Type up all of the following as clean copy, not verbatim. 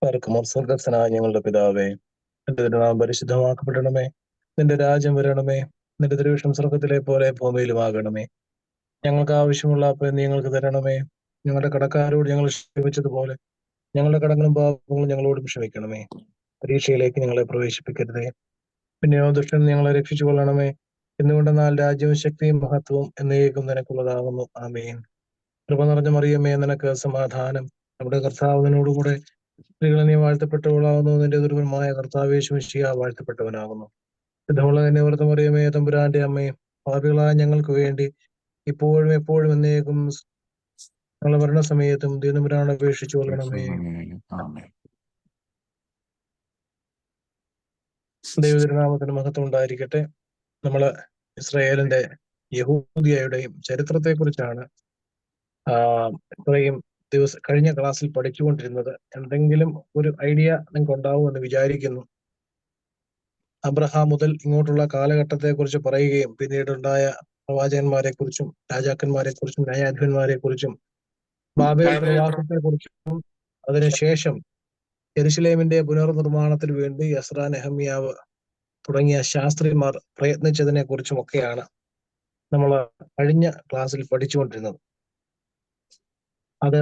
പാർക്കുമോർ സ്വർഗസ്ഥനായ ഞങ്ങളുടെ പിതാവേ, നിന്റെ തിരുനാമം പരിശുദ്ധമാക്കപ്പെടണമേ. നിന്റെ രാജ്യം വരണമേ. നിന്റെ തിരുവിഷ്ടം സ്വർഗത്തിലെ പോലെ ഭൂമിയിലുമാകണമേ. ഞങ്ങൾക്ക് ആവശ്യമുള്ള അപ്പം ഞങ്ങൾക്ക് തരണമേ. ഞങ്ങളുടെ കടക്കാരോട് ഞങ്ങൾ ക്ഷമിച്ചതുപോലെ ഞങ്ങളുടെ കടങ്ങളും പാപങ്ങളും ഞങ്ങളോടും ക്ഷമിക്കണമേ. പരീക്ഷയിലേക്ക് ഞങ്ങളെ പ്രവേശിപ്പിക്കരുതേ, പിന്നെയോ ദുഷ്ടൻ ഞങ്ങളെ രക്ഷിച്ചു കൊള്ളണമേ. എന്നുകൊണ്ടെന്നാൽ രാജ്യവും ശക്തിയും മഹത്വവും എന്നേക്കും നിനക്കുള്ളതാകുന്നു. ആമേൻ. കൃപ നിറഞ്ഞ മറിയമേ, നിനക്ക് സമാധാനം. നമ്മുടെ കർത്താവിനോടുകൂടെ സ്ത്രീകളെ നീ വാഴ്ത്തപ്പെട്ടവളാകുന്നു. നിന്റെ ദുർബലമായ കർത്താവ് യേശു മിശിഹാ വാഴ്ത്തപ്പെട്ടവനാകുന്നു. ശുദ്ധമുള്ള എന്നെ വ്രതം അറിയമേ, തമ്പുരാന്റെ അമ്മേ, പാപികളായ ഞങ്ങൾക്ക് വേണ്ടി ഇപ്പോഴും എപ്പോഴും എന്നേക്കും ഞങ്ങളുടെ മരണസമയത്തും ദൈവതമ്പുരാനോട് അപേക്ഷിച്ചു കൊള്ളണമേ. ദൈവതിരുനാമത്തിന് മഹത്വം ഉണ്ടായിരിക്കട്ടെ. നമ്മള് ഇസ്രായേലിന്റെ യഹൂദിയയുടെയും ചരിത്രത്തെ കുറിച്ചാണ് ഇത്രയും കഴിഞ്ഞ ക്ലാസ്സിൽ പഠിച്ചുകൊണ്ടിരുന്നത്. എന്തെങ്കിലും ഒരു ഐഡിയ നിങ്ങൾക്ക് ഉണ്ടാവുമെന്ന് വിചാരിക്കുന്നു. അബ്രഹാം മുതൽ ഇങ്ങോട്ടുള്ള കാലഘട്ടത്തെ കുറിച്ച് പറയുകയും പിന്നീടുണ്ടായ പ്രവാചകന്മാരെ കുറിച്ചും രാജാക്കന്മാരെ കുറിച്ചും ന്യായാധിപന്മാരെ കുറിച്ചും ബാബേൽ പ്രവാസത്തെ കുറിച്ചും അതിനുശേഷം യെരുശലേമിന്റെ പുനർനിർമ്മാണത്തിന് വേണ്ടി എസ്രാ, നെഹമ്യാവ് തുടങ്ങിയ ശാസ്ത്രിമാർ പ്രയത്നിച്ചതിനെ കുറിച്ചുമൊക്കെയാണ് നമ്മൾ കഴിഞ്ഞ ക്ലാസ്സിൽ പഠിച്ചുകൊണ്ടിരുന്നത്. അത്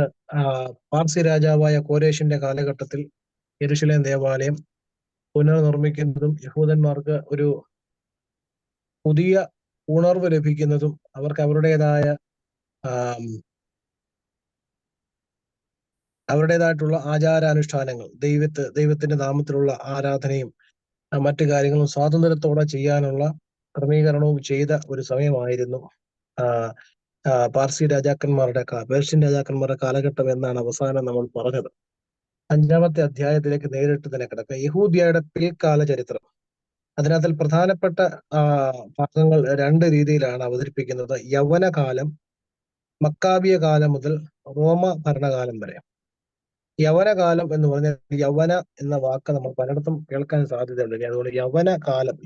പാർസി രാജാവായ കോരേഷിന്റെ കാലഘട്ടത്തിൽ യെരുശലേം ദേവാലയം പുനർനിർമ്മിക്കുന്നതും യഹൂദന്മാർക്ക് ഒരു പുതിയ ഉണർവ് ലഭിക്കുന്നതും അവർക്ക് അവരുടേതായിട്ടുള്ള ആചാരാനുഷ്ഠാനങ്ങൾ, ദൈവത്തിന്റെ നാമത്തിലുള്ള ആരാധനയും മറ്റു കാര്യങ്ങളും സ്വാതന്ത്ര്യത്തോടെ ചെയ്യാനുള്ള ക്രമീകരണവും ചെയ്ത ഒരു സമയമായിരുന്നു പാർസി രാജാക്കന്മാരുടെ പേർഷ്യൻ രാജാക്കന്മാരുടെ കാലഘട്ടം എന്നാണ് അവസാനം നമ്മൾ പറഞ്ഞത്. 5-ാമത്തെ അധ്യായത്തിലേക്ക് നേരിട്ട് തന്നെ കിടക്കുക. യഹൂദിയയുടെ പിൽക്കാല ചരിത്രം. അതിനകത്തിൽ പ്രധാനപ്പെട്ട ഭാഗങ്ങൾ 2 രീതിയിലാണ് അവതരിപ്പിക്കുന്നത്. യൗവനകാലം, മക്കാബിയ കാലം മുതൽ റോമ ഭരണകാലം വരെ. യൗവനകാലം എന്ന് പറഞ്ഞാൽ യൗവന എന്ന വാക്ക് നമ്മൾ പലയിടത്തും കേൾക്കാൻ സാധ്യതയുണ്ട്. അതുകൊണ്ട്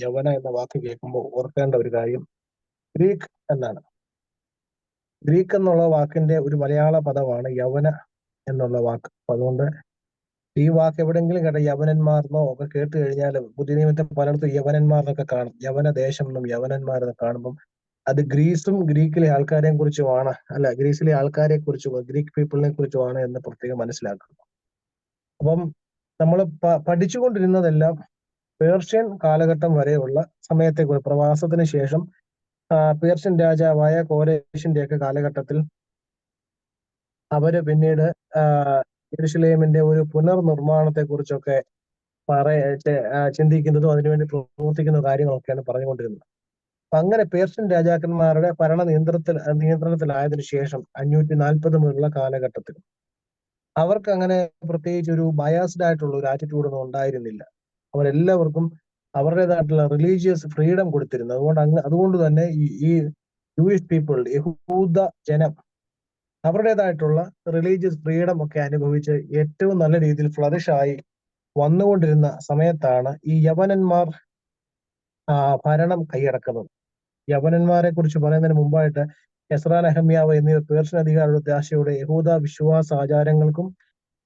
യൗവന എന്ന വാക്ക് കേൾക്കുമ്പോൾ ഓർക്കേണ്ട ഒരു കാര്യം ഗ്രീക്ക് എന്നാണ്. ഗ്രീക്ക് എന്നുള്ള വാക്കിന്റെ ഒരു മലയാള പദമാണ് യൗവന എന്നുള്ള വാക്ക്. അതുകൊണ്ട് ഈ വാക്ക് എവിടെയെങ്കിലും കേട്ട യവനന്മാർന്നോ ഒക്കെ കേട്ട് കഴിഞ്ഞാൽ പുതിയ നിയമത്തിൽ പലയിടത്തും യവനന്മാരെന്നൊക്കെ കാണും. യവന ദേശം എന്നും യവനന്മാരെന്ന് കാണുമ്പം അത് ഗ്രീസും ഗ്രീക്കിലെ ആൾക്കാരെ കുറിച്ചുമാണ്, ഗ്രീസിലെ ആൾക്കാരെ കുറിച്ചും ഗ്രീക്ക് പീപ്പിളിനെ കുറിച്ചുമാണ് എന്ന് പ്രത്യേകം മനസ്സിലാക്കുന്നു. അപ്പം നമ്മൾ പഠിച്ചുകൊണ്ടിരുന്നതെല്ലാം പേർഷ്യൻ കാലഘട്ടം വരെയുള്ള സമയത്തെക്കുറിച്ച്. പ്രവാസത്തിന് ശേഷം പേർഷ്യൻ രാജാവായ കോരേഷിന്റെയൊക്കെ കാലഘട്ടത്തിൽ അവര് പിന്നീട് യെരുശലേമിന്റെ ഒരു പുനർനിർമ്മാണത്തെ കുറിച്ചൊക്കെ ചിന്തിക്കുന്നതും അതിനുവേണ്ടി പ്രവർത്തിക്കുന്ന കാര്യങ്ങളൊക്കെയാണ് പറഞ്ഞുകൊണ്ടിരുന്നത്. അപ്പൊ അങ്ങനെ പേർഷ്യൻ രാജാക്കന്മാരുടെ ഭരണ നിയന്ത്രണത്തിലായതിനു ശേഷം 540 മുതലുള്ള കാലഘട്ടത്തിൽ അവർക്ക് അങ്ങനെ പ്രത്യേകിച്ച് ഒരു ബയാസ്ഡ് ആയിട്ടുള്ള ഒരു ആറ്റിറ്റ്യൂഡൊന്നും ഉണ്ടായിരുന്നില്ല. അവരെല്ലാവർക്കും അവരുടേതായിട്ടുള്ള റിലീജിയസ് ഫ്രീഡം കൊടുത്തിരുന്നു. അതുകൊണ്ട് തന്നെ ഈ ജൂയിഷ് പീപ്പിൾ, യഹൂദ ജനം അവരുടേതായിട്ടുള്ള റിലീജിയസ് ഫ്രീഡം ഒക്കെ അനുഭവിച്ച് ഏറ്റവും നല്ല രീതിയിൽ ഫ്ലറിഷായി വന്നുകൊണ്ടിരുന്ന സമയത്താണ് ഈ യവനന്മാർ ഭരണം കൈയടക്കുന്നത്. യവനന്മാരെ കുറിച്ച് പറയുന്നതിന് മുമ്പായിട്ട് എസ്രാ, നെഹമ്യാവ് എന്നിവർ പേർഷ്യൻ അധികാരിയുടെ ദാശയോടെ യഹൂദ വിശ്വാസ ആചാരങ്ങൾക്കും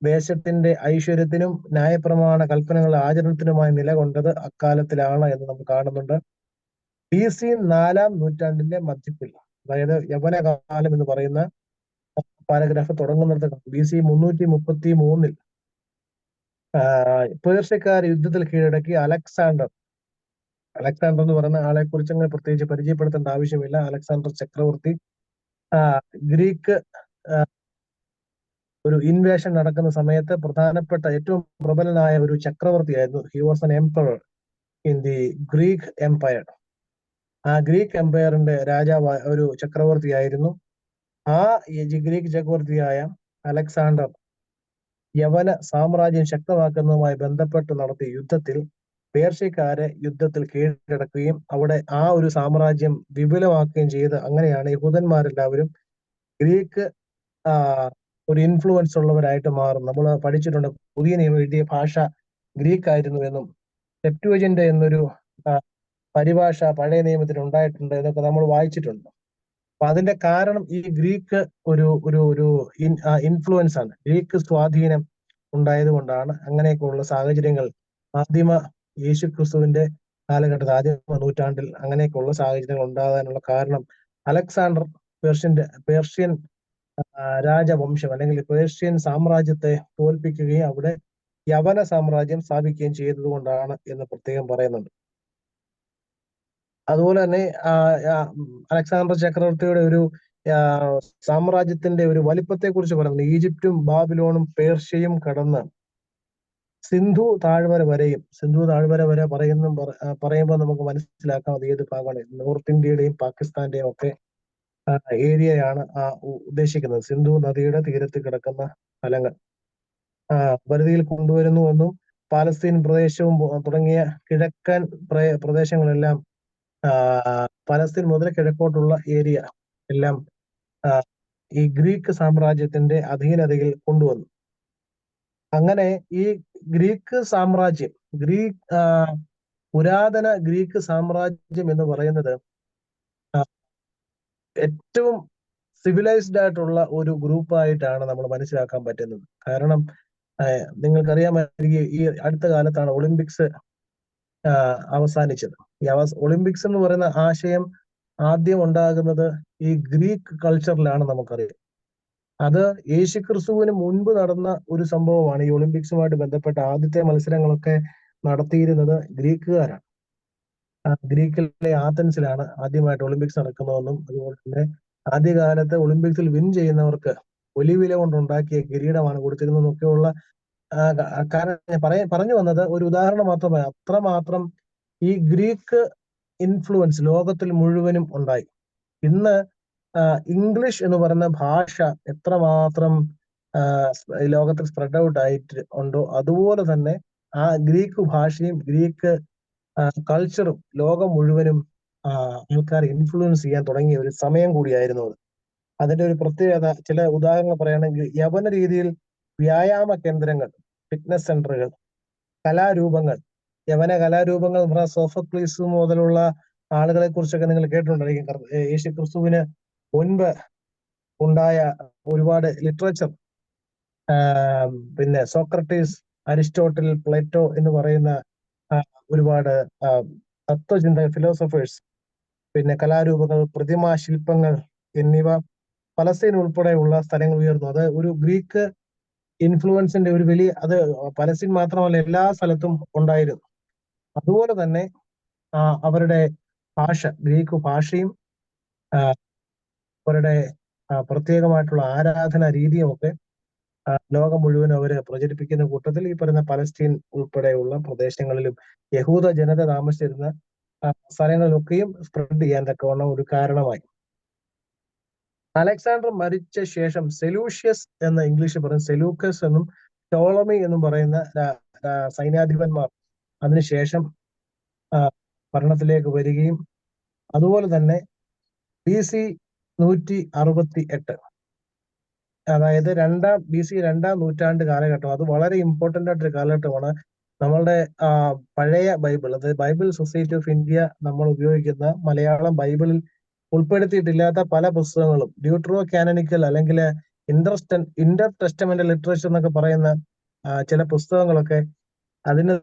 ദേശത്തിന്റെ ഐശ്വര്യത്തിനും ന്യായപ്രമാണ കൽപ്പനകളുടെ ആചരണത്തിനുമായി നിലകൊണ്ടത് അക്കാലത്തിലാണ് എന്ന് നമ്മൾ കാണുന്നുണ്ട്. BC 4-ാം നൂറ്റാണ്ടിന്റെ മധ്യത്തിൽ, അതായത് യവനകാലം എന്ന് പറയുന്ന പാരഗ്രാഫ് തുടങ്ങുന്നിടത്ത് BC 333 പേർഷ്യക്കാർ യുദ്ധത്തിൽ കീഴടക്കി അലക്സാണ്ടർ എന്ന് പറയുന്ന ആളെ കുറിച്ച് അങ്ങനെ പ്രത്യേകിച്ച് പരിചയപ്പെടുത്തേണ്ട ആവശ്യമില്ല. അലക്സാണ്ടർ ചക്രവർത്തി ഗ്രീക്ക് ഒരു ഇൻവേഷൻ നടക്കുന്ന സമയത്ത് പ്രധാനപ്പെട്ട ഏറ്റവും പ്രബലനായ ഒരു ചക്രവർത്തിയായിരുന്നു. He was an emperor in the Greek empire. ആ ഗ്രീക്ക് എംപയറിന്റെ രാജാവായ ഒരു ചക്രവർത്തിയായിരുന്നു. ആ ഗ്രീക്ക് ചക്രവർത്തിയായ അലക്സാണ്ടർ യവന സാമ്രാജ്യം ശക്തമാക്കുന്നതുമായി ബന്ധപ്പെട്ട് നടത്തിയ യുദ്ധത്തിൽ പേർഷ്യക്കാരെ യുദ്ധത്തിൽ കീഴടക്കുകയും അവിടെ ആ ഒരു സാമ്രാജ്യം വിപുലമാക്കുകയും ചെയ്ത് അങ്ങനെയാണ് യഹൂദന്മാരെല്ലാവരും ഗ്രീക്ക് ഒരു ഇൻഫ്ലുവൻസ് ഉള്ളവരായിട്ട് മാറും. നമ്മൾ പഠിച്ചിട്ടുണ്ട് പുതിയ നിയമം എഴുതിയ ഭാഷ ഗ്രീക്ക് ആയിരുന്നു എന്നും സെപ്റ്റുവജിന്റ് എന്നൊരു പരിഭാഷ പഴയ നിയമത്തിൽ ഉണ്ടായിട്ടുണ്ട് എന്നൊക്കെ നമ്മൾ വായിച്ചിട്ടുണ്ട്. അപ്പൊ അതിന്റെ കാരണം ഈ ഗ്രീക്ക് ഒരു ഇൻഫ്ലുവൻസ് ആണ്. ഗ്രീക്ക് സ്വാധീനം ഉണ്ടായത് കൊണ്ടാണ് അങ്ങനെയൊക്കെയുള്ള സാഹചര്യങ്ങൾ ആദിമ യേശു ക്രിസ്തുവിന്റെ കാലഘട്ടത്തിൽ, ആദിമ നൂറ്റാണ്ടിൽ അങ്ങനെയൊക്കെയുള്ള സാഹചര്യങ്ങൾ ഉണ്ടാകാനുള്ള കാരണം അലക്സാണ്ടർ പേർഷ്യൻ രാജവംശം അല്ലെങ്കിൽ പേർഷ്യൻ സാമ്രാജ്യത്തെ തോൽപ്പിക്കുകയും അവിടെ യവന സാമ്രാജ്യം സ്ഥാപിക്കുകയും ചെയ്തത് കൊണ്ടാണ് എന്ന് പ്രത്യേകം പറയുന്നുണ്ട്. അതുപോലെ തന്നെ അലക്സാണ്ടർ ചക്രവർത്തിയുടെ ഒരു സാമ്രാജ്യത്തിന്റെ ഒരു വലിപ്പത്തെ കുറിച്ച് പറയുന്നത് ഈജിപ്തും ബാബിലോണും പേർഷ്യയും കടന്ന് സിന്ധു താഴ്വര വരെ പറയുമ്പോൾ നമുക്ക് മനസ്സിലാക്കാം അത് ഏത് ഭാഗമാണ്. നോർത്ത് ഇന്ത്യയുടെയും പാകിസ്ഥാന്റെയും ഒക്കെ ഏരിയയാണ് ഉദ്ദേശിക്കുന്നത്. സിന്ധു നദിയുടെ തീരത്ത് കിടക്കുന്ന സ്ഥലങ്ങൾ പരിധിയിൽ കൊണ്ടുവരുന്നുവെന്നും പാലസ്തീൻ പ്രദേശവും തുടങ്ങിയ കിഴക്കൻ പ്രദേശങ്ങളെല്ലാം പലസ്തീൻ മുതൽ കിഴക്കോട്ടുള്ള ഏരിയ എല്ലാം ഈ ഗ്രീക്ക് സാമ്രാജ്യത്തിന്റെ അധീനതയിൽ കൊണ്ടുവന്നു. അങ്ങനെ ഈ ഗ്രീക്ക് സാമ്രാജ്യം, പുരാതന ഗ്രീക്ക് സാമ്രാജ്യം എന്ന് പറയുന്നത് ഏറ്റവും സിവിലൈസ്ഡ് ആയിട്ടുള്ള ഒരു ഗ്രൂപ്പായിട്ടാണ് നമ്മൾ മനസ്സിലാക്കാൻ പറ്റുന്നത്. കാരണം നിങ്ങൾക്കറിയാമായിരിക്കും ഈ അടുത്ത കാലത്താണ് ഒളിമ്പിക്സ് അവസാനിച്ചത്. ഈ ഒളിമ്പിക്സ് എന്ന് പറയുന്ന ആശയം ആദ്യം ഉണ്ടാകുന്നത് ഈ ഗ്രീക്ക് കൾച്ചറിലാണ് നമുക്കറിയാം. അത് യേശുക്രിസ്തുവിന് മുൻപ് നടന്ന ഒരു സംഭവമാണ്. ഈ ഒളിമ്പിക്സുമായിട്ട് ബന്ധപ്പെട്ട ആദ്യത്തെ മത്സരങ്ങളൊക്കെ നടത്തിയിരുന്നത് ഗ്രീക്കുകാരാണ്. ഗ്രീക്കിലെ ആഥൻസിലാണ് ആദ്യമായിട്ട് ഒളിമ്പിക്സ് നടക്കുന്നതെന്നും അതുപോലെ തന്നെ ആദ്യകാലത്ത് ഒളിമ്പിക്സിൽ വിൻ ചെയ്യുന്നവർക്ക് ഒലിവില കൊണ്ടുണ്ടാക്കിയ കിരീടമാണ് കൊടുത്തിരുന്നതൊക്കെയുള്ള കാരണം ഞാൻ പറഞ്ഞു വന്നത് ഒരു ഉദാഹരണം മാത്രമായി. അത്രമാത്രം ഈ ഗ്രീക്ക് ഇൻഫ്ലുവൻസ് ലോകത്തിൽ മുഴുവനും ഉണ്ടായി. ഇന്ന് ഇംഗ്ലീഷ് എന്ന് പറയുന്ന ഭാഷ എത്രമാത്രം ലോകത്തിൽ സ്പ്രെഡ് ഔട്ട് ആയിട്ട് ഉണ്ടോ അതുപോലെ തന്നെ ആ ഗ്രീക്ക് ഭാഷയും ഗ്രീക്ക് കൾച്ചറും ലോകം മുഴുവനും ആൾക്കാർ ഇൻഫ്ലുവൻസ് ചെയ്യാൻ തുടങ്ങിയ ഒരു സമയം കൂടിയായിരുന്നു അത്. അതിന്റെ ഒരു പ്രത്യേകത ചില ഉദാഹരണങ്ങൾ പറയുകയാണെങ്കിൽ യവന രീതിയിൽ വ്യായാമ കേന്ദ്രങ്ങൾ, ഫിറ്റ്നസ് സെന്ററുകൾ, കലാരൂപങ്ങൾ, യവന കലാരൂപങ്ങൾ എന്ന് പറഞ്ഞാൽ സോഫോക്ലീസ് മുതലുള്ള ആളുകളെ കുറിച്ചൊക്കെ നിങ്ങൾ കേട്ടിട്ടുണ്ടായിരിക്കും. യേശു ക്രിസ്തുവിന് മുൻപ് ഉണ്ടായ ഒരുപാട് ലിറ്ററേച്ചർ, പിന്നെ സോക്രട്ടീസ്, അരിസ്റ്റോട്ടിൽ, പ്ലേറ്റോ എന്ന് പറയുന്ന ഒരുപാട് തത്വചിന്ത ഫിലോസഫേഴ്സ്, പിന്നെ കലാരൂപങ്ങൾ, പ്രതിമാ ശില്പങ്ങൾ എന്നിവ പലസ്തീൻ ഉൾപ്പെടെയുള്ള സ്ഥലങ്ങൾ ഉയർന്നു. അത് ഒരു ഗ്രീക്ക് ഇൻഫ്ലുവൻസിന്റെ ഒരു വലിയ, അത് പലസ്തീൻ മാത്രമല്ല എല്ലാ സ്ഥലത്തും ഉണ്ടായിരുന്നു. അതുപോലെ തന്നെ അവരുടെ ഭാഷ, ഗ്രീക്ക് ഭാഷയും അവരുടെ പ്രത്യേകമായിട്ടുള്ള ആരാധന രീതിയും ഒക്കെ ലോകം മുഴുവൻ അവര് പ്രചരിപ്പിക്കുന്ന കൂട്ടത്തിൽ ഈ പറയുന്ന പലസ്തീൻ ഉൾപ്പെടെയുള്ള പ്രദേശങ്ങളിലും യഹൂദ ജനത താമസിച്ചിരുന്ന സ്ഥലങ്ങളിലൊക്കെയും സ്പ്രെഡ് ചെയ്യാൻ തക്കവണ്ണം ഒരു കാരണമായി. അലക്സാണ്ടർ മരിച്ച ശേഷം സെലൂഷ്യസ് എന്ന ഇംഗ്ലീഷിൽ പറയും, സെലൂക്കസ് എന്നും ടോളമി എന്നും പറയുന്ന സൈന്യാധിപന്മാർ അതിനുശേഷം ഭരണത്തിലേക്ക് വരികയും അതുപോലെ തന്നെ BC 168, അതായത് BC 2-ാം നൂറ്റാണ്ട് കാലഘട്ടം, അത് വളരെ ഇമ്പോർട്ടന്റ് ആയിട്ടൊരു കാലഘട്ടമാണ്. നമ്മളുടെ പഴയ ബൈബിൾ, അതായത് ബൈബിൾ സൊസൈറ്റി ഓഫ് ഇന്ത്യ നമ്മൾ ഉപയോഗിക്കുന്ന മലയാളം ബൈബിളിൽ ഉൾപ്പെടുത്തിയിട്ടില്ലാത്ത പല പുസ്തകങ്ങളും, ഡ്യൂട്രോ കാനനിക്കൽ അല്ലെങ്കിൽ ഇന്റർ ടെസ്റ്റമെന്റ് ലിറ്ററേച്ചർ എന്നൊക്കെ പറയുന്ന ചില പുസ്തകങ്ങളൊക്കെ അതിന്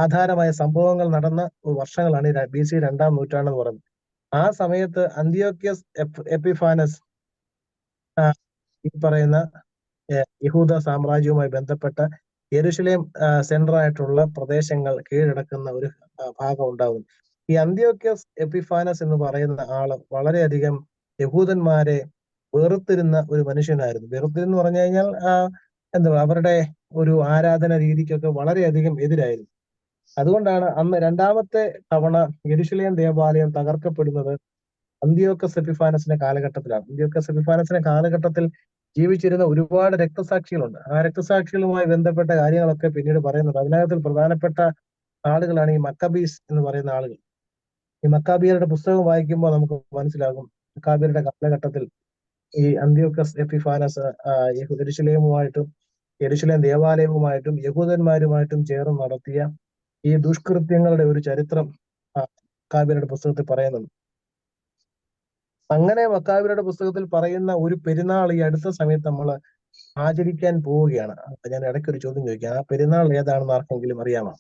ആധാരമായ സംഭവങ്ങൾ നടന്ന വർഷങ്ങളാണ് BC 2-ാം നൂറ്റാണ്ട് എന്ന് പറയുന്നത്. ആ സമയത്ത് അന്ത്യോക്യസ് എപ്പിഫാനസ് ഈ പറയുന്ന യഹൂദ സാമ്രാജ്യവുമായി ബന്ധപ്പെട്ട യെരുശലേം സെൻട്രൽ ആയിട്ടുള്ള പ്രദേശങ്ങൾ കീഴടക്കുന്ന ഒരു ഭാഗം ഉണ്ടാകുന്നു. ഈ അന്ത്യോക്യസ് എപ്പിഫാനസ് എന്ന് പറയുന്ന ആള് വളരെയധികം യഹൂദന്മാരെ വെറുത്തിരുന്ന ഒരു മനുഷ്യനായിരുന്നു. വെറുത്തിരുന്ന് പറഞ്ഞു കഴിഞ്ഞാൽ അവരുടെ ഒരു ആരാധന രീതിക്കൊക്കെ വളരെയധികം എതിരായിരുന്നു. അതുകൊണ്ടാണ് അന്ന് രണ്ടാമത്തെ തവണ യെരുശലേം ദേവാലയം തകർക്കപ്പെടുന്നത് അന്ത്യോക്കസ് എപ്പിഫാനസിന്റെ കാലഘട്ടത്തിലാണ്. അന്ത്യോക്കസ് എപ്പിഫാനസിന്റെ കാലഘട്ടത്തിൽ ജീവിച്ചിരുന്ന ഒരുപാട് രക്തസാക്ഷികളുണ്ട്. ആ രക്തസാക്ഷികളുമായി ബന്ധപ്പെട്ട കാര്യങ്ങളൊക്കെ പിന്നീട് പറയുന്നുണ്ട്. അതിനകത്തിൽ പ്രധാനപ്പെട്ട ആളുകളാണ് ഈ മക്കബീസ് എന്ന് പറയുന്ന ആളുകൾ. ഈ മക്കാബിയരുടെ പുസ്തകം വായിക്കുമ്പോൾ നമുക്ക് മനസ്സിലാകും മക്കാബിയരുടെ കാലഘട്ടത്തിൽ ഈ അന്ത്യോക്കസ് എപ്പിഫാനസ് യെരുശലേം ദേവാലയവുമായിട്ടും യഹൂദന്മാരുമായിട്ടും ചേർന്ന് നടത്തിയ ഈ ദുഷ്കൃത്യങ്ങളുടെ ഒരു ചരിത്രം മക്കാബിയരുടെ പുസ്തകത്തിൽ പറയുന്നുണ്ട്. അങ്ങനെ മക്കാബിയരുടെ പുസ്തകത്തിൽ പറയുന്ന ഒരു പെരുന്നാൾ ഈ അടുത്ത സമയത്ത് നമ്മൾ ആചരിക്കാൻ പോവുകയാണ്. അപ്പൊ ഞാൻ ഇടയ്ക്കൊരു ചോദ്യം ചോദിക്കാം, ആ പെരുന്നാൾ ഏതാണെന്ന് ആർക്കെങ്കിലും അറിയാമോ?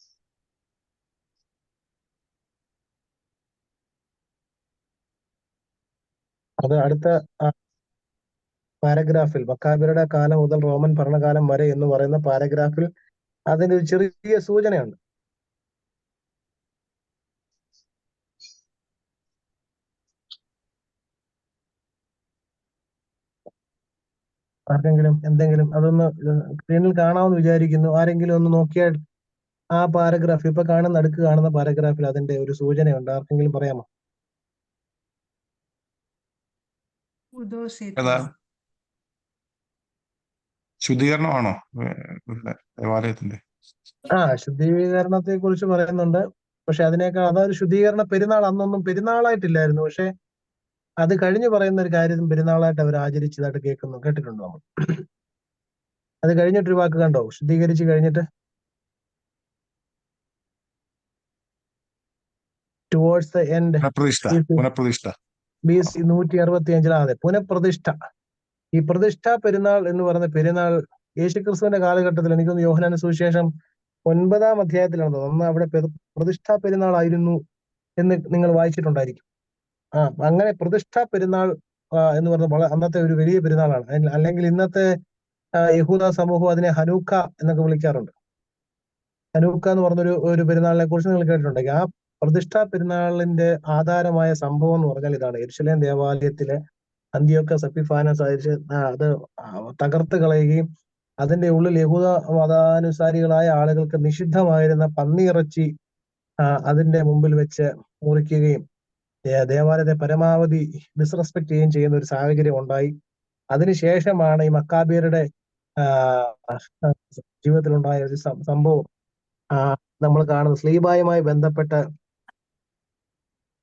അത് അടുത്ത പാരഗ്രാഫിൽ, മക്കാബിയുടെ കാലം മുതൽ റോമൻ ഭരണകാലം വരെ എന്ന് പറയുന്ന പാരഗ്രാഫിൽ അതിന്റെ ഒരു ചെറിയ സൂചനയുണ്ട്. ആർക്കെങ്കിലും എന്തെങ്കിലും അതൊന്ന് സ്ക്രീനിൽ കാണാമെന്ന് വിചാരിക്കുന്നു. ആരെങ്കിലും ഒന്ന് നോക്കിയാൽ ആ പാരഗ്രാഫ്, ഇപ്പൊ കാണുന്ന നടുക്ക് കാണുന്ന പാരഗ്രാഫിൽ അതിന്റെ ഒരു സൂചനയുണ്ട്. ആർക്കെങ്കിലും പറയാമോ? ഏതാ? ശുദ്ധീകരണമാണോ ദേവാലയത്തിന്റെ? ശുദ്ധീകരണത്തെ കുറിച്ച് പറയുന്നുണ്ട്. പക്ഷെ അതിനേക്കാൾ അതൊരു ശുദ്ധീകരണ പെരുന്നാൾ അന്നൊന്നും പെരുന്നാളായിട്ടില്ലായിരുന്നു. പക്ഷെ അത് കഴിഞ്ഞ് പറയുന്ന ഒരു കാര്യം പെരുന്നാളായിട്ട് അവർ ആചരിച്ചതായിട്ട് കേട്ടിട്ടുണ്ടോ നമ്മൾ? അത് കഴിഞ്ഞിട്ടൊരു വാക്ക് കണ്ടോ? ശുദ്ധീകരിച്ച് കഴിഞ്ഞിട്ട് ടുവേർഡ്സ് ദ എൻഡ് പുനഃപ്രതിഷ്ഠ BC 165 അതെ, പുനഃപ്രതിഷ്ഠ. ഈ പ്രതിഷ്ഠാ പെരുന്നാൾ എന്ന് പറയുന്ന പെരുന്നാൾ യേശുക്രിസ്തുവിന്റെ കാലഘട്ടത്തിൽ, എനിക്കൊന്ന് യോഹന്നാന സുവിശേഷം 9-ാം അധ്യായത്തിലാണ് അന്ന് അവിടെ പ്രതിഷ്ഠാ പെരുന്നാളായിരുന്നു എന്ന് നിങ്ങൾ വായിച്ചിട്ടുണ്ടായിരിക്കും. അങ്ങനെ പ്രതിഷ്ഠാ പെരുന്നാൾ എന്ന് പറഞ്ഞ അന്നത്തെ ഒരു വലിയ പെരുന്നാളാണ്. അല്ലെങ്കിൽ ഇന്നത്തെ യഹൂദ സമൂഹം അതിനെ ഹനൂക്ക എന്നൊക്കെ വിളിക്കാറുണ്ട്. ഹനൂക്ക എന്ന് പറഞ്ഞൊരു ഒരു പെരുന്നാളിനെ കുറിച്ച് നിങ്ങൾ കേട്ടിട്ടുണ്ടെങ്കിൽ, ആ പ്രതിഷ്ഠാ പെരുന്നാളിന്റെ ആധാരമായ സംഭവം എന്ന് പറഞ്ഞാൽ ഇതാണ്. യെരുശലേം ദേവാലയത്തിലെ അന്ത്യോക്കസ് എപ്പിഫാനസ് അത് തകർത്ത് കളയുകയും അതിന്റെ ഉള്ളിൽ യഹൂദ മതാനുസാരികളായ ആളുകൾക്ക് നിഷിദ്ധമായിരുന്ന പന്നിയിറച്ചി അതിന്റെ മുമ്പിൽ വെച്ച് മുറിക്കുകയും ദേവാലയത്തെ പരമാവധി ഡിസ്റെസ്പെക്ട് ചെയ്യുകയും ചെയ്യുന്ന ഒരു സാഹചര്യം ഉണ്ടായി. അതിനുശേഷമാണ് ഈ മക്കാബിയരുടെ ജീവിതത്തിലുണ്ടായ ഒരു സംഭവം നമ്മൾ കാണുന്നത്. സ്ലീബായുമായി ബന്ധപ്പെട്ട്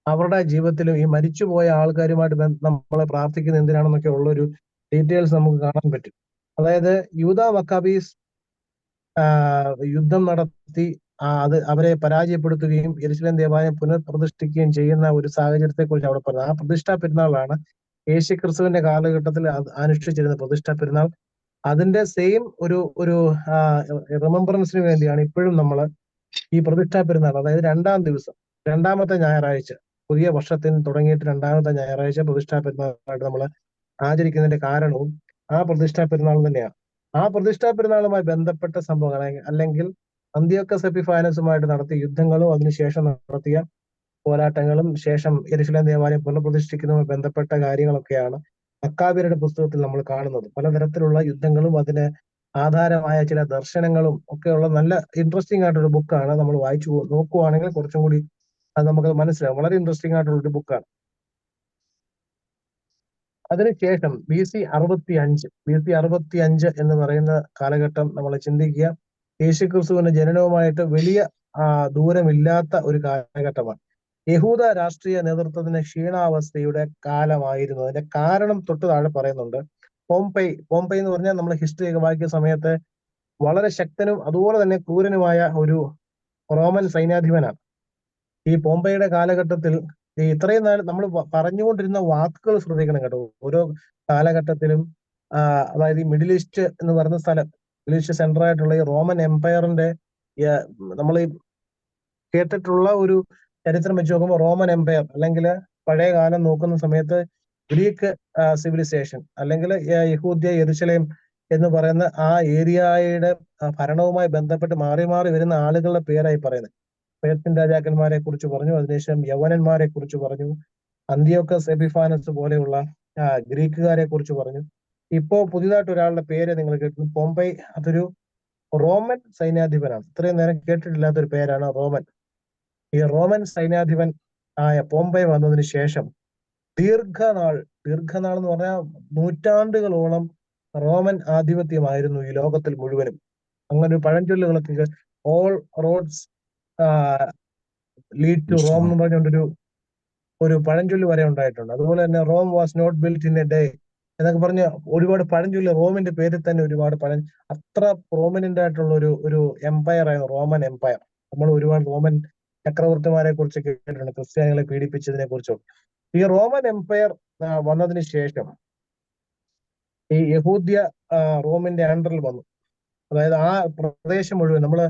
അവരുടെ ജീവിതത്തിലും ഈ മരിച്ചുപോയ ആൾക്കാരുമായിട്ട് നമ്മളെ പ്രാർത്ഥിക്കുന്ന എന്തിനാണെന്നൊക്കെ ഉള്ളൊരു ഡീറ്റെയിൽസ് നമുക്ക് കാണാൻ പറ്റും. അതായത് യൂദ മക്കാബീസ് യുദ്ധം നടത്തി അവരെ പരാജയപ്പെടുത്തുകയും യെരുശലേം ദേവാലയം പുനഃപ്രതിഷ്ഠിക്കുകയും ചെയ്യുന്ന ഒരു സാഹചര്യത്തെ കുറിച്ച് അവിടെ പറഞ്ഞത്. ആ പ്രതിഷ്ഠാ പെരുന്നാളാണ് യേശു ക്രിസ്തുവിന്റെ കാലഘട്ടത്തിൽ അനുഷ്ഠിച്ചിരുന്ന പ്രതിഷ്ഠാ പെരുന്നാൾ. അതിന്റെ സെയിം ഒരു റിമംബറൻസിന് വേണ്ടിയാണ് ഇപ്പോഴും നമ്മൾ ഈ പ്രതിഷ്ഠാ പെരുന്നാൾ, അതായത് 2-ാം ദിവസം, 2-ാമത്തെ ഞായറാഴ്ച, പുതിയ വർഷത്തിന് തുടങ്ങിയിട്ട് 2-ാമത്തെ ഞായറാഴ്ച പ്രതിഷ്ഠാ പെരുന്നാളായിട്ട് നമ്മൾ ആചരിക്കുന്നതിന്റെ കാരണവും ആ പ്രതിഷ്ഠാ പെരുന്നാൾ തന്നെയാണ്. ആ പ്രതിഷ്ഠാ പെരുന്നാളുമായി ബന്ധപ്പെട്ട സംഭവങ്ങൾ, അല്ലെങ്കിൽ അന്ത്യോക്കസ് എപ്പിഫാനസുമായിട്ട് നടത്തിയ യുദ്ധങ്ങളും അതിനുശേഷം നടത്തിയ പോരാട്ടങ്ങളും ശേഷം യെരുശലേം ദേവാലയം പുനഃപ്രതിഷ്ഠിക്കുന്നതുമായി ബന്ധപ്പെട്ട കാര്യങ്ങളൊക്കെയാണ് മക്കാബിയരുടെ പുസ്തകത്തിൽ നമ്മൾ കാണുന്നത്. പലതരത്തിലുള്ള യുദ്ധങ്ങളും അതിന് ആധാരമായ ചില ദർശനങ്ങളും ഒക്കെയുള്ള നല്ല ഇൻട്രസ്റ്റിംഗ് ആയിട്ടൊരു ബുക്കാണ്. നമ്മൾ വായിച്ചു നോക്കുവാണെങ്കിൽ കുറച്ചും കൂടി അത് നമുക്ക് മനസ്സിലാവും. വളരെ ഇൻട്രസ്റ്റിംഗ് ആയിട്ടുള്ള ഒരു ബുക്കാണ്. അതിനുശേഷം BC 65 എന്ന് പറയുന്ന കാലഘട്ടം നമ്മൾ ചിന്തിക്കുക. യേശുക്രിസ്തുവിന്റെ ജനനവുമായിട്ട് വലിയ ദൂരമില്ലാത്ത ഒരു കാലഘട്ടമാണ്. യഹൂദ രാഷ്ട്രീയ നേതൃത്വത്തിന്റെ ക്ഷീണാവസ്ഥയുടെ കാലമായിരുന്നു. അതിന്റെ കാരണം തൊട്ട് താഴെ പറയുന്നുണ്ട്. പോംപെയ് എന്ന് പറഞ്ഞാൽ നമ്മൾ ഹിസ്റ്ററി ഒക്കെ വായിക്കുന്ന സമയത്ത് വളരെ ശക്തനും അതുപോലെ തന്നെ ക്രൂരനുമായ ഒരു റോമൻ സൈന്യാധിപനാണ്. ഈ പോംപെയുടെ കാലഘട്ടത്തിൽ ഇത്രയും നാൾ നമ്മൾ പറഞ്ഞുകൊണ്ടിരുന്ന വാക്കുകൾ ശ്രദ്ധിക്കണം കേട്ടോ. ഓരോ കാലഘട്ടത്തിലും അതായത് ഈ മിഡിൽ ഈസ്റ്റ് എന്ന് പറയുന്ന സ്ഥലം, മിഡിൽ ഈസ്റ്റ് സെന്റർ ആയിട്ടുള്ള ഈ റോമൻ എംപയറിന്റെ നമ്മൾ ഈ കേട്ടിട്ടുള്ള ഒരു ചരിത്രം വെച്ച് നോക്കുമ്പോൾ റോമൻ എംപയർ, അല്ലെങ്കിൽ പഴയ കാലം നോക്കുന്ന സമയത്ത് ഗ്രീക്ക് സിവിലൈസേഷൻ, അല്ലെങ്കിൽ യഹൂദ്യ യെരുശലേം എന്ന് പറയുന്ന ആ ഏരിയയുടെ ഭരണവുമായി ബന്ധപ്പെട്ട് മാറി മാറി വരുന്ന ആളുകളുടെ പേരായി പറയുന്നത്. പേർഷ്യൻ രാജാക്കന്മാരെ കുറിച്ച് പറഞ്ഞു, അതിനുശേഷം യവനന്മാരെ കുറിച്ച് പറഞ്ഞു, അന്ത്യോക്കസ് എപ്പിഫാനസ് പോലെയുള്ള ഗ്രീക്കുകാരെ കുറിച്ച് പറഞ്ഞു. ഇപ്പോ പുതിയതായിട്ട് ഒരാളുടെ പേര് നിങ്ങൾ കേട്ടു, പോംപെയ്. അതൊരു റോമൻ സൈന്യാധിപനാണ്. ഇത്രയും നേരം കേട്ടിട്ടില്ലാത്തൊരു പേരാണ് റോമൻ. ഈ റോമൻ സൈന്യാധിപൻ ആയ പോംപെയ് വന്നതിന് ശേഷം ദീർഘനാൾ എന്ന് പറഞ്ഞാൽ നൂറ്റാണ്ടുകളോളം റോമൻ ആധിപത്യമായിരുന്നു ഈ ലോകത്തിൽ മുഴുവനും. അങ്ങനെ ഒരു പഴഞ്ചൊല്ലുകളൊക്കെ, all roads lead to Rome എന്ന് പറഞ്ഞുകൊണ്ടൊരു പഴഞ്ചൊല്ല് വരെ ഉണ്ടായിട്ടുണ്ട്. അതുപോലെ തന്നെ Rome was not built in a day എന്നൊക്കെ പറഞ്ഞ ഒരുപാട് പഴഞ്ചൊല്ല്, റോമിന്റെ പേരിൽ തന്നെ ഒരുപാട് അത്ര പ്രോമിനന്റ് ആയിട്ടുള്ള ഒരു എംപയർ ആയിരുന്നു റോമൻ എംപയർ. നമ്മൾ ഒരുപാട് റോമൻ ചക്രവർത്തിമാരെ കുറിച്ച് കേട്ടിട്ടുണ്ട്, ക്രിസ്ത്യാനികളെ പീഡിപ്പിച്ചതിനെ കുറിച്ചും. ഈ റോമൻ എംപയർ വന്നതിന് ശേഷം ഈ യഹൂദ്യ റോമിന്റെ അണ്ടറിൽ വന്നു. അതായത് ആ പ്രദേശം മുഴുവൻ നമ്മള്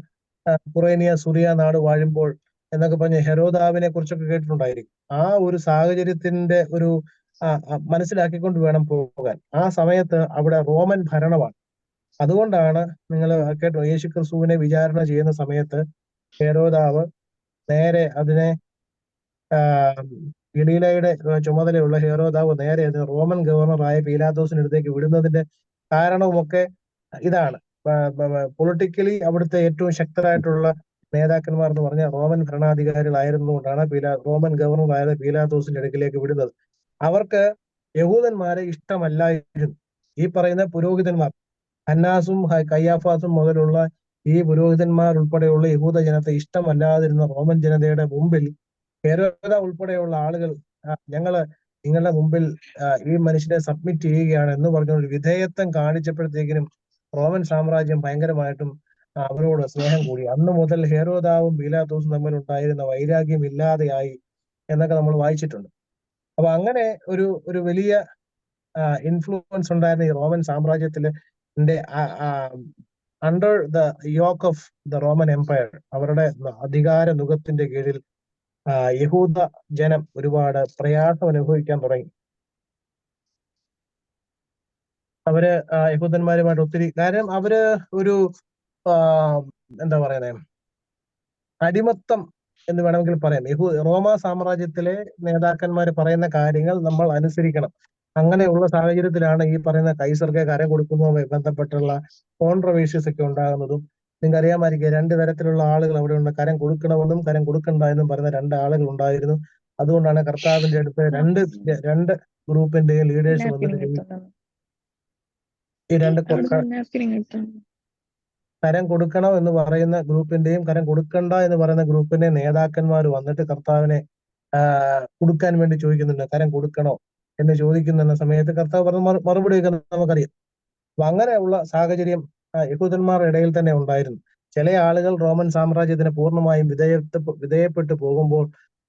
കുറേനിയ സുറിയ നാട് വാഴുമ്പോൾ എന്നൊക്കെ പറഞ്ഞ ഹെരോദാവിനെ കുറിച്ചൊക്കെ കേട്ടിട്ടുണ്ടായിരിക്കും. ആ ഒരു സാഹചര്യത്തിന്റെ ഒരു മനസ്സിലാക്കിക്കൊണ്ട് വേണം പോകാൻ. ആ സമയത്ത് അവിടെ റോമൻ ഭരണമാണ്. അതുകൊണ്ടാണ് നിങ്ങൾ കേട്ടോ, യേശു ക്രിസ്തുവിനെ വിചാരണ ചെയ്യുന്ന സമയത്ത് ഹെരോദാവ് നേരെ അതിനെ ഗലീലയുടെ ചുമതലയുള്ള ഹെരോദാവ് നേരെ അതിന് റോമൻ ഗവർണറായ പീലാത്തോസിന്റെ അടുത്തേക്ക് വിടുന്നതിന്റെ കാരണവുമൊക്കെ ഇതാണ്. പൊളിറ്റിക്കലി അവിടുത്തെ ഏറ്റവും ശക്തരായിട്ടുള്ള നേതാക്കന്മാർ എന്ന് പറഞ്ഞാൽ റോമൻ ഭരണാധികാരികളായിരുന്നുകൊണ്ടാണ് റോമൻ ഗവർണറായ പീലാത്തോസിന്റെ അടുക്കിലേക്ക് വിടുന്നത്. അവർക്ക് യഹൂദന്മാരെ ഇഷ്ടമല്ലായിരുന്നു. ഈ പറയുന്ന പുരോഹിതന്മാർ, ഹന്നാസും കയ്യാഫാസും മുതലുള്ള ഈ പുരോഹിതന്മാർ ഉൾപ്പെടെയുള്ള യഹൂദ ജനത്തെ ഇഷ്ടമല്ലാതിരുന്ന റോമൻ ജനതയുടെ മുമ്പിൽ ഹെരോദ ഉൾപ്പെടെയുള്ള ആളുകൾ ഞങ്ങള് നിങ്ങളുടെ മുമ്പിൽ ഈ മനുഷ്യനെ സബ്മിറ്റ് ചെയ്യുകയാണ് എന്ന് പറഞ്ഞൊരു വിധേയത്വം കാണിച്ചപ്പോഴത്തേക്കിനും റോമൻ സാമ്രാജ്യം ഭയങ്കരമായിട്ടും അവരോട് സ്നേഹം കൂടി. അന്ന് മുതൽ ഹെരോദാവും പീലാത്തോസും തമ്മിൽ ഉണ്ടായിരുന്ന വൈരാഗ്യം ഇല്ലാതെയായി എന്നൊക്കെ നമ്മൾ വായിച്ചിട്ടുണ്ട്. അപ്പൊ അങ്ങനെ ഒരു വലിയ ഇൻഫ്ലുവൻസ് ഉണ്ടായിരുന്ന ഈ റോമൻ സാമ്രാജ്യത്തിലെ under the yoke of the Roman empire, അവരുടെ അധികാര നുഖത്തിന്റെ കീഴിൽ യഹൂദ ജനം ഒരുപാട് പ്രയാസം അനുഭവിക്കാൻ തുടങ്ങി. അവര് യഹൂദന്മാരുമായിട്ട് ഒത്തിരി, കാര്യം അവര് ഒരു എന്താ പറയുന്നത്, അടിമത്തം എന്ന് വേണമെങ്കിൽ പറയാം. റോമ സാമ്രാജ്യത്തിലെ നേതാക്കന്മാർ പറയുന്ന കാര്യങ്ങൾ നമ്മൾ അനുസരിക്കണം. അങ്ങനെയുള്ള സാഹചര്യത്തിലാണ് ഈ പറയുന്ന കൈസർക്ക് കരം കൊടുക്കുന്നതുമായി ബന്ധപ്പെട്ടുള്ള കോൺട്രവേഴ്സീസ് ഒക്കെ ഉണ്ടാകുന്നതും. നിങ്ങൾക്ക് അറിയാമായിരിക്കും, രണ്ട് തരത്തിലുള്ള ആളുകൾ അവിടെ ഉണ്ട്. കരം കൊടുക്കണമെന്നും കരം കൊടുക്കണ്ട എന്നും പറയുന്ന രണ്ട് ആളുകൾ ഉണ്ടായിരുന്നു. അതുകൊണ്ടാണ് കർത്താവിന്റെ അടുത്ത് രണ്ട് ഗ്രൂപ്പിന്റെയും ലീഡേഴ്സ് വന്നിട്ട് ഈ രണ്ട് കരം കൊടുക്കണം എന്ന് പറയുന്ന ഗ്രൂപ്പിന്റെയും കരം കൊടുക്കണ്ട എന്ന് പറയുന്ന ഗ്രൂപ്പിന്റെ നേതാക്കന്മാർ വന്നിട്ട് കർത്താവിനെ കൊടുക്കാൻ വേണ്ടി ചോദിക്കുന്നുണ്ട്. കരം കൊടുക്കണോ എന്ന് ചോദിക്കുന്ന സമയത്ത് കർത്താവ് പറഞ്ഞ മറുപടിയൊക്കെ നമുക്കറിയാം. അപ്പൊ അങ്ങനെയുള്ള സാഹചര്യം യഹൂദന്മാരുടെ ഇടയിൽ തന്നെ ഉണ്ടായിരുന്നു. ചില ആളുകൾ റോമൻ സാമ്രാജ്യത്തിന് പൂർണ്ണമായും വിധേയപ്പെട്ടു പോകുമ്പോൾ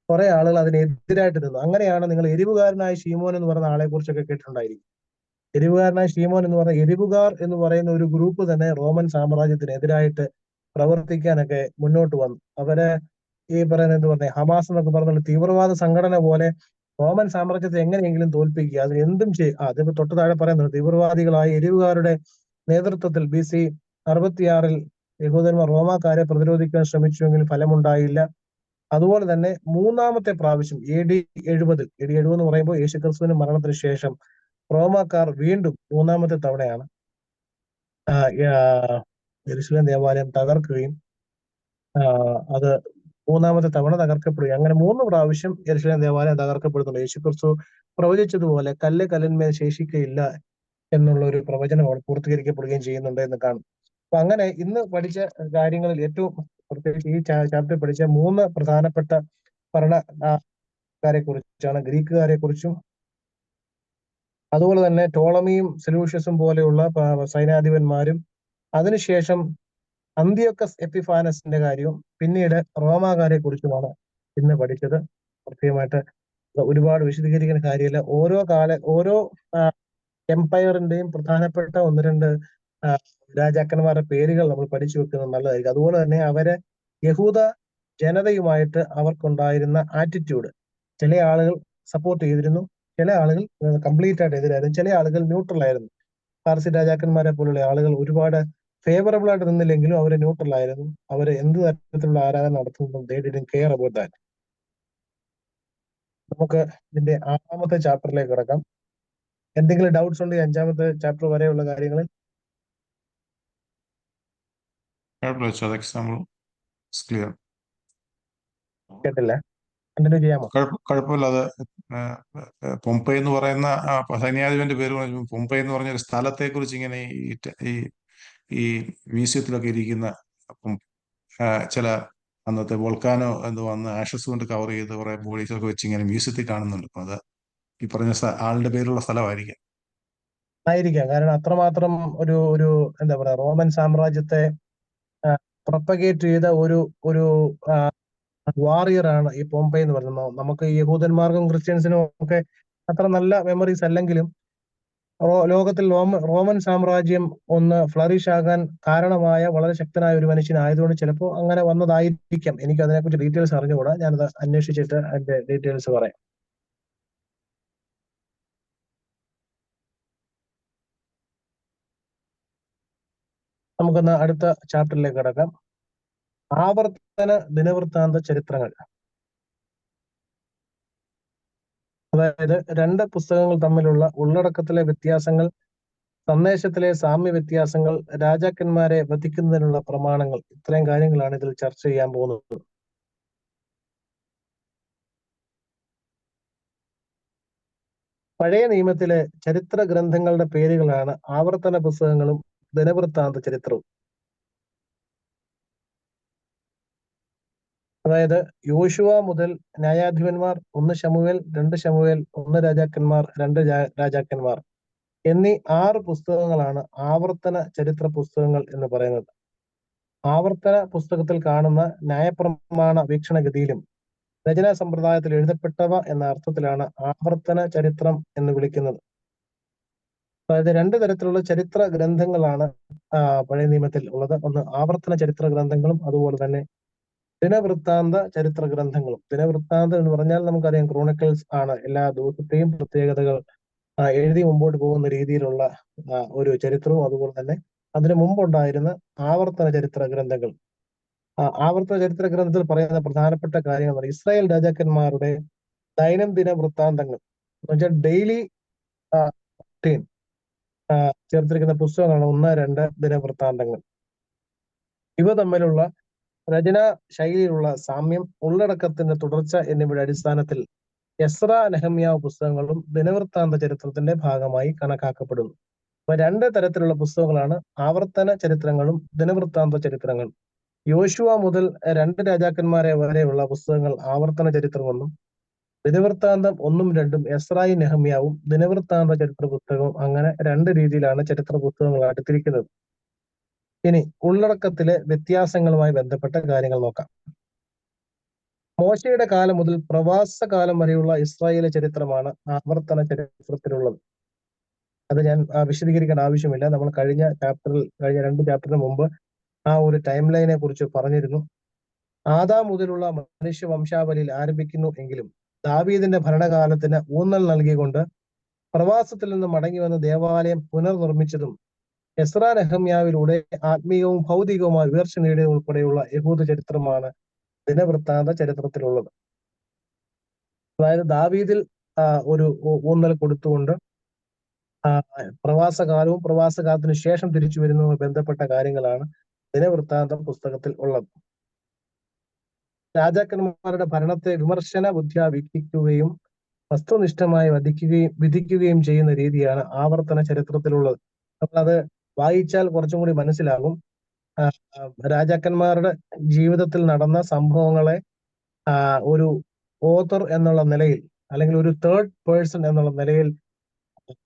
കുറെ ആളുകൾ അതിനെതിരായിട്ട് നിന്നു. അങ്ങനെയാണ് നിങ്ങൾ എരിവുകാരനായ ശീമോൻ എന്ന് പറയുന്ന ആളെ കുറിച്ചൊക്കെ കേട്ടിട്ടുണ്ടായിരിക്കും. എരിവുകാരനായ ശീമോൻ എന്ന് പറഞ്ഞ എരിവുകാർ എന്ന് പറയുന്ന ഒരു ഗ്രൂപ്പ് തന്നെ റോമൻ സാമ്രാജ്യത്തിനെതിരായിട്ട് പ്രവർത്തിക്കാനൊക്കെ മുന്നോട്ട് വന്നു. അവര് ഈ പറയുന്ന എന്ത് പറഞ്ഞ ഹമാസ് എന്നൊക്കെ പറഞ്ഞ തീവ്രവാദ സംഘടന പോലെ റോമൻ സാമ്രാജ്യത്തെ എങ്ങനെയെങ്കിലും തോൽപ്പിക്കുക, അതിന് എന്തും അതിപ്പോ തൊട്ട് താഴെ പറയുന്നത് തീവ്രവാദികളായ എരിവുകാരുടെ നേതൃത്വത്തിൽ BC 66 യഹൂദന്മാർ റോമാക്കാരെ പ്രതിരോധിക്കാൻ ശ്രമിച്ചുവെങ്കിൽ ഫലമുണ്ടായില്ല. അതുപോലെ തന്നെ മൂന്നാമത്തെ പ്രാവശ്യം AD 70 എന്ന് പറയുമ്പോൾ യേശുക്രിസ്തുവിന്റെ മരണത്തിന് ശേഷം റോമാക്കാർ വീണ്ടും മൂന്നാമത്തെ തവണയാണ് യെരുശലേം ദേവാലയം തകർക്കുകയും അത് മൂന്നാമത്തെ തവണ തകർക്കപ്പെടുകയും, അങ്ങനെ 3 പ്രാവശ്യം യെരുശലേം ദേവാലയം തകർക്കപ്പെടുന്നുണ്ട്. യേശുക്രിസ്തു പ്രവചിച്ചതുപോലെ കല്ല് കല്ലിന്മേൽ ശേഷിക്കയില്ല എന്നുള്ള ഒരു പ്രവചനം അവിടെ പൂർത്തീകരിക്കപ്പെടുകയും ചെയ്യുന്നുണ്ട് എന്ന് കാണും. അപ്പൊ അങ്ങനെ ഇന്ന് പഠിച്ച കാര്യങ്ങളിൽ ഏറ്റവും പ്രത്യേകിച്ച് ഈ ചാപ്റ്ററിൽ പഠിച്ച 3 പ്രധാനപ്പെട്ട ഭരണക്കാരെ കുറിച്ചാണ്. ഗ്രീക്കുകാരെ കുറിച്ചും അതുപോലെ തന്നെ ടോളമിയും സെലൂഷ്യസും പോലെയുള്ള സൈനാധിപന്മാരും, അതിനുശേഷം അന്തിയോക്കസ് എപ്പിഫാനസിന്റെ കാര്യവും, പിന്നീട് റോമാക്കാരെ കുറിച്ചുമാണ് ഇന്ന് പഠിച്ചത്. പ്രത്യേകമായിട്ട് ഒരുപാട് വിശദീകരിക്കുന്ന കാര്യമില്ല. ഓരോ എംപയറിന്റെയും പ്രധാനപ്പെട്ട 1-2 രാജാക്കന്മാരുടെ പേരുകൾ നമ്മൾ പഠിച്ചു വെക്കുന്നത് നല്ലതായിരിക്കും. അതുപോലെ തന്നെ അവരെ യഹൂദ ജനതയുമായിട്ട് അവർക്കുണ്ടായിരുന്ന ആറ്റിറ്റ്യൂഡ്, ചില ആളുകൾ സപ്പോർട്ട് ചെയ്തിരുന്നു, ചില ആളുകൾ കംപ്ലീറ്റ് ആയിട്ട് എതിരായിരുന്നു, ചില ആളുകൾ ന്യൂട്രൽ ആയിരുന്നു. പാർസി രാജാക്കന്മാരെ പോലുള്ള ആളുകൾ ഒരുപാട് ഫേവറബിൾ ആയിട്ട് നിന്നില്ലെങ്കിലും അവർ ന്യൂട്രൽ ആയിരുന്നു. അവർ എന്ത് തരത്തിലുള്ള ആരാധന നടത്തുന്നതും they didn't care about that. നമുക്ക് ഇതിന്റെ 6ാമത്തെ ചാപ്റ്ററിലേക്ക് കിടക്കാം. എന്തെങ്കിലും ഡൗട്ട്സ് ഉണ്ടെങ്കിൽ 5ാമത്തെ ചാപ്റ്റർ വരെയുള്ള കാര്യങ്ങളിൽ കേട്ടില്ല, കണ്ടിന്യൂ ചെയ്യാമോ? കുഴപ്പമില്ലാതെ പൊംപൈ എന്ന് പറയുന്ന സൈന്യാധിപന്റെ പേര് പറഞ്ഞു. പൊംപൈ എന്ന് പറഞ്ഞ ഒരു സ്ഥലത്തെ കുറിച്ച് ഇങ്ങനെ ഈ മ്യൂസിയത്തിലൊക്കെ ഇരിക്കുന്ന ചില അന്നത്തെ വോൾക്കാനോ എന്ന് വന്ന് ആഷസ് കൊണ്ട് കവർ ചെയ്ത് കുറെ ബോഡീസ് ഒക്കെ വെച്ച് ഇങ്ങനെ മ്യൂസിയത്തിൽ കാണുന്നുണ്ട്. അപ്പൊ അത് ഈ പറഞ്ഞ ആളുടെ പേരുള്ള സ്ഥലമായിരിക്കാം. കാരണം അത്രമാത്രം ഒരു എന്താ പറയാ, റോമൻ സാമ്രാജ്യത്തെ പ്രൊപ്പഗേറ്റ് ചെയ്ത ഒരു വാറിയർ ആണ് ഈ പോംപൈ എന്ന് പറയുന്നത്. നമുക്ക് യഹൂദന്മാർക്കും ക്രിസ്ത്യൻസിനും ഒക്കെ അത്ര നല്ല മെമ്മറീസ് അല്ലെങ്കിലും ലോകത്തിൽ റോമൻ സാമ്രാജ്യം ഒന്ന് ഫ്ലറിഷ് ആകാൻ കാരണമായ വളരെ ശക്തനായ ഒരു മനുഷ്യനായതുകൊണ്ട് ചിലപ്പോൾ അങ്ങനെ വന്നതായിരിക്കാം. എനിക്ക് അതിനെക്കുറിച്ച് ഡീറ്റെയിൽസ് അറിഞ്ഞുകൂടാ. ഞാനത് അന്വേഷിച്ചിട്ട് അതിന്റെ ഡീറ്റെയിൽസ് പറയാം. നമുക്കൊന്ന് അടുത്ത ചാപ്റ്ററിലേക്ക് കിടക്കാം. ആവർത്തന ദിനവൃത്താന്ത ചരിത്രങ്ങൾ. അതായത് രണ്ട് പുസ്തകങ്ങൾ തമ്മിലുള്ള ഉള്ളടക്കത്തിലെ വ്യത്യാസങ്ങൾ, സന്ദേശത്തിലെ സാമ്യ വ്യത്യാസങ്ങൾ, രാജാക്കന്മാരെ വധിക്കുന്നതിനുള്ള പ്രമാണങ്ങൾ, ഇത്രയും കാര്യങ്ങളാണ് ഇതിൽ ചർച്ച ചെയ്യാൻ പോകുന്നത്. പഴയ നിയമത്തിലെ ചരിത്ര ഗ്രന്ഥങ്ങളുടെ പേരുകളാണ് ആവർത്തന പുസ്തകങ്ങളും ദിനവൃത്താന്ത ചരിത്രവും. അതായത് യോശുവ മുതൽ ന്യായാധിപന്മാർ, 1 ശമൂവേൽ, 2 ശമൂവേൽ, 1 രാജാക്കന്മാർ, 2 രാജാക്കന്മാർ എന്നീ 6 പുസ്തകങ്ങളാണ് ആവർത്തന ചരിത്ര പുസ്തകങ്ങൾ എന്ന് പറയുന്നത്. ആവർത്തന പുസ്തകത്തിൽ കാണുന്ന ന്യായപ്രമാണ വീക്ഷണഗതിയിലും രചനാ സമ്പ്രദായത്തിൽ എഴുതപ്പെട്ടവ എന്ന അർത്ഥത്തിലാണ് ആവർത്തന ചരിത്രം എന്ന് വിളിക്കുന്നത്. അതായത് 2 തരത്തിലുള്ള ചരിത്ര ഗ്രന്ഥങ്ങളാണ് പഴയ നിയമത്തിൽ ഉള്ളത്. ഒന്ന് ആവർത്തന ചരിത്ര ഗ്രന്ഥങ്ങളും അതുപോലെ തന്നെ ദിനവൃത്താന്ത ചരിത്ര ഗ്രന്ഥങ്ങളും. ദിനവൃത്താന്തം എന്ന് പറഞ്ഞാൽ നമുക്കറിയാം ക്രോണിക്കിൾസ് ആണ്. എല്ലാ ദിവസത്തെയും പ്രത്യേകതകൾ എഴുതി മുമ്പോട്ട് പോകുന്ന രീതിയിലുള്ള ഒരു ചരിത്രവും അതുപോലെ തന്നെ അതിനു മുമ്പുണ്ടായിരുന്ന ആവർത്തന ചരിത്ര ഗ്രന്ഥങ്ങൾ. ആവർത്തന ചരിത്ര ഗ്രന്ഥത്തിൽ പറയുന്ന പ്രധാനപ്പെട്ട കാര്യങ്ങൾ ഇസ്രായേൽ രാജാക്കന്മാരുടെ ദൈനംദിന വൃത്താന്തങ്ങൾ എന്ന് വെച്ചാൽ ഡെയിലി റൂട്ടീൻ ചേർത്തിരിക്കുന്ന പുസ്തകങ്ങളാണ് 1, 2 ദിനവൃത്താന്തങ്ങൾ. ഇവ തമ്മിലുള്ള രചനാ ശൈലിയിലുള്ള സാമ്യം, ഉള്ളടക്കത്തിന്റെ തുടർച്ച എന്നിവയുടെ അടിസ്ഥാനത്തിൽ എസ്ര, നെഹമ്യാവ് പുസ്തകങ്ങളും ദിനവൃത്താന്ത ചരിത്രത്തിന്റെ ഭാഗമായി കണക്കാക്കപ്പെടുന്നു. അപ്പൊ 2 തരത്തിലുള്ള പുസ്തകങ്ങളാണ് ആവർത്തന ചരിത്രങ്ങളും ദിനവൃത്താന്ത ചരിത്രങ്ങളും. യോശുവ മുതൽ 2 രാജാക്കന്മാരെ വരെയുള്ള പുസ്തകങ്ങൾ ആവർത്തന ചരിത്രമെന്നും ദിനവൃത്താന്തം 1ഉം 2ഉം എസ്രായും നെഹമ്യാവും ദിനവൃത്താന്ത ചരിത്ര പുസ്തകവും, അങ്ങനെ 2 രീതിയിലാണ് ചരിത്ര പുസ്തകങ്ങളായിട്ട് തിരിക്കുന്നത്. ഇനി ഉള്ളടക്കത്തിലെ വ്യത്യാസങ്ങളുമായി ബന്ധപ്പെട്ട കാര്യങ്ങൾ നോക്കാം. മോശയുടെ കാലം മുതൽ പ്രവാസ കാലം വരെയുള്ള ഇസ്രായേലിലെ ചരിത്രമാണ് ആവർത്തന ചരിത്രത്തിലുള്ളത്. അത് ഞാൻ വിശദീകരിക്കേണ്ട ആവശ്യമില്ല. നമ്മൾ കഴിഞ്ഞ 2 ചാപ്റ്ററിന് മുമ്പ് ആ ഒരു ടൈം ലൈനെ കുറിച്ച് പറഞ്ഞിരുന്നു. ആദാം മുതലുള്ള മനുഷ്യ വംശാവലിയിൽ ആരംഭിക്കുന്നു എങ്കിലും ദാവീദിന്റെ ഭരണകാലത്തിന് ഊന്നൽ നൽകിക്കൊണ്ട് പ്രവാസത്തിൽ നിന്ന് മടങ്ങി വന്ന് ദേവാലയം പുനർനിർമ്മിച്ചതും എസ്ര, നെഹമ്യാവിലൂടെ ആത്മീയവും ഭൗതികവുമായ ഉയർച്ച നേടിയത് ഉൾപ്പെടെയുള്ള യഹൂദ ചരിത്രമാണ് ദിനവൃത്താന്ത ചരിത്രത്തിലുള്ളത്. അതായത് ദാവീദിൽ ഒരു ഊന്നൽ കൊടുത്തുകൊണ്ട് പ്രവാസകാലവും പ്രവാസകാലത്തിന് ശേഷം തിരിച്ചു വരുന്നതുമായി ബന്ധപ്പെട്ട കാര്യങ്ങളാണ് ദിനവൃത്താന്ത പുസ്തകത്തിൽ ഉള്ളത്. രാജാക്കന്മാരുടെ ഭരണത്തെ വിമർശന ബുദ്ധിയാ വീക്ഷിക്കുകയും വസ്തുനിഷ്ഠമായി വിധിക്കുകയും ചെയ്യുന്ന രീതിയാണ് ആവർത്തന ചരിത്രത്തിലുള്ളത്. നമ്മളത് വായിച്ചാൽ കുറച്ചും കൂടി മനസ്സിലാകും. രാജാക്കന്മാരുടെ ജീവിതത്തിൽ നടന്ന സംഭവങ്ങളെ ഒരു ഓഥർ എന്നുള്ള നിലയിൽ അല്ലെങ്കിൽ ഒരു തേർഡ് പേഴ്സൺ എന്നുള്ള നിലയിൽ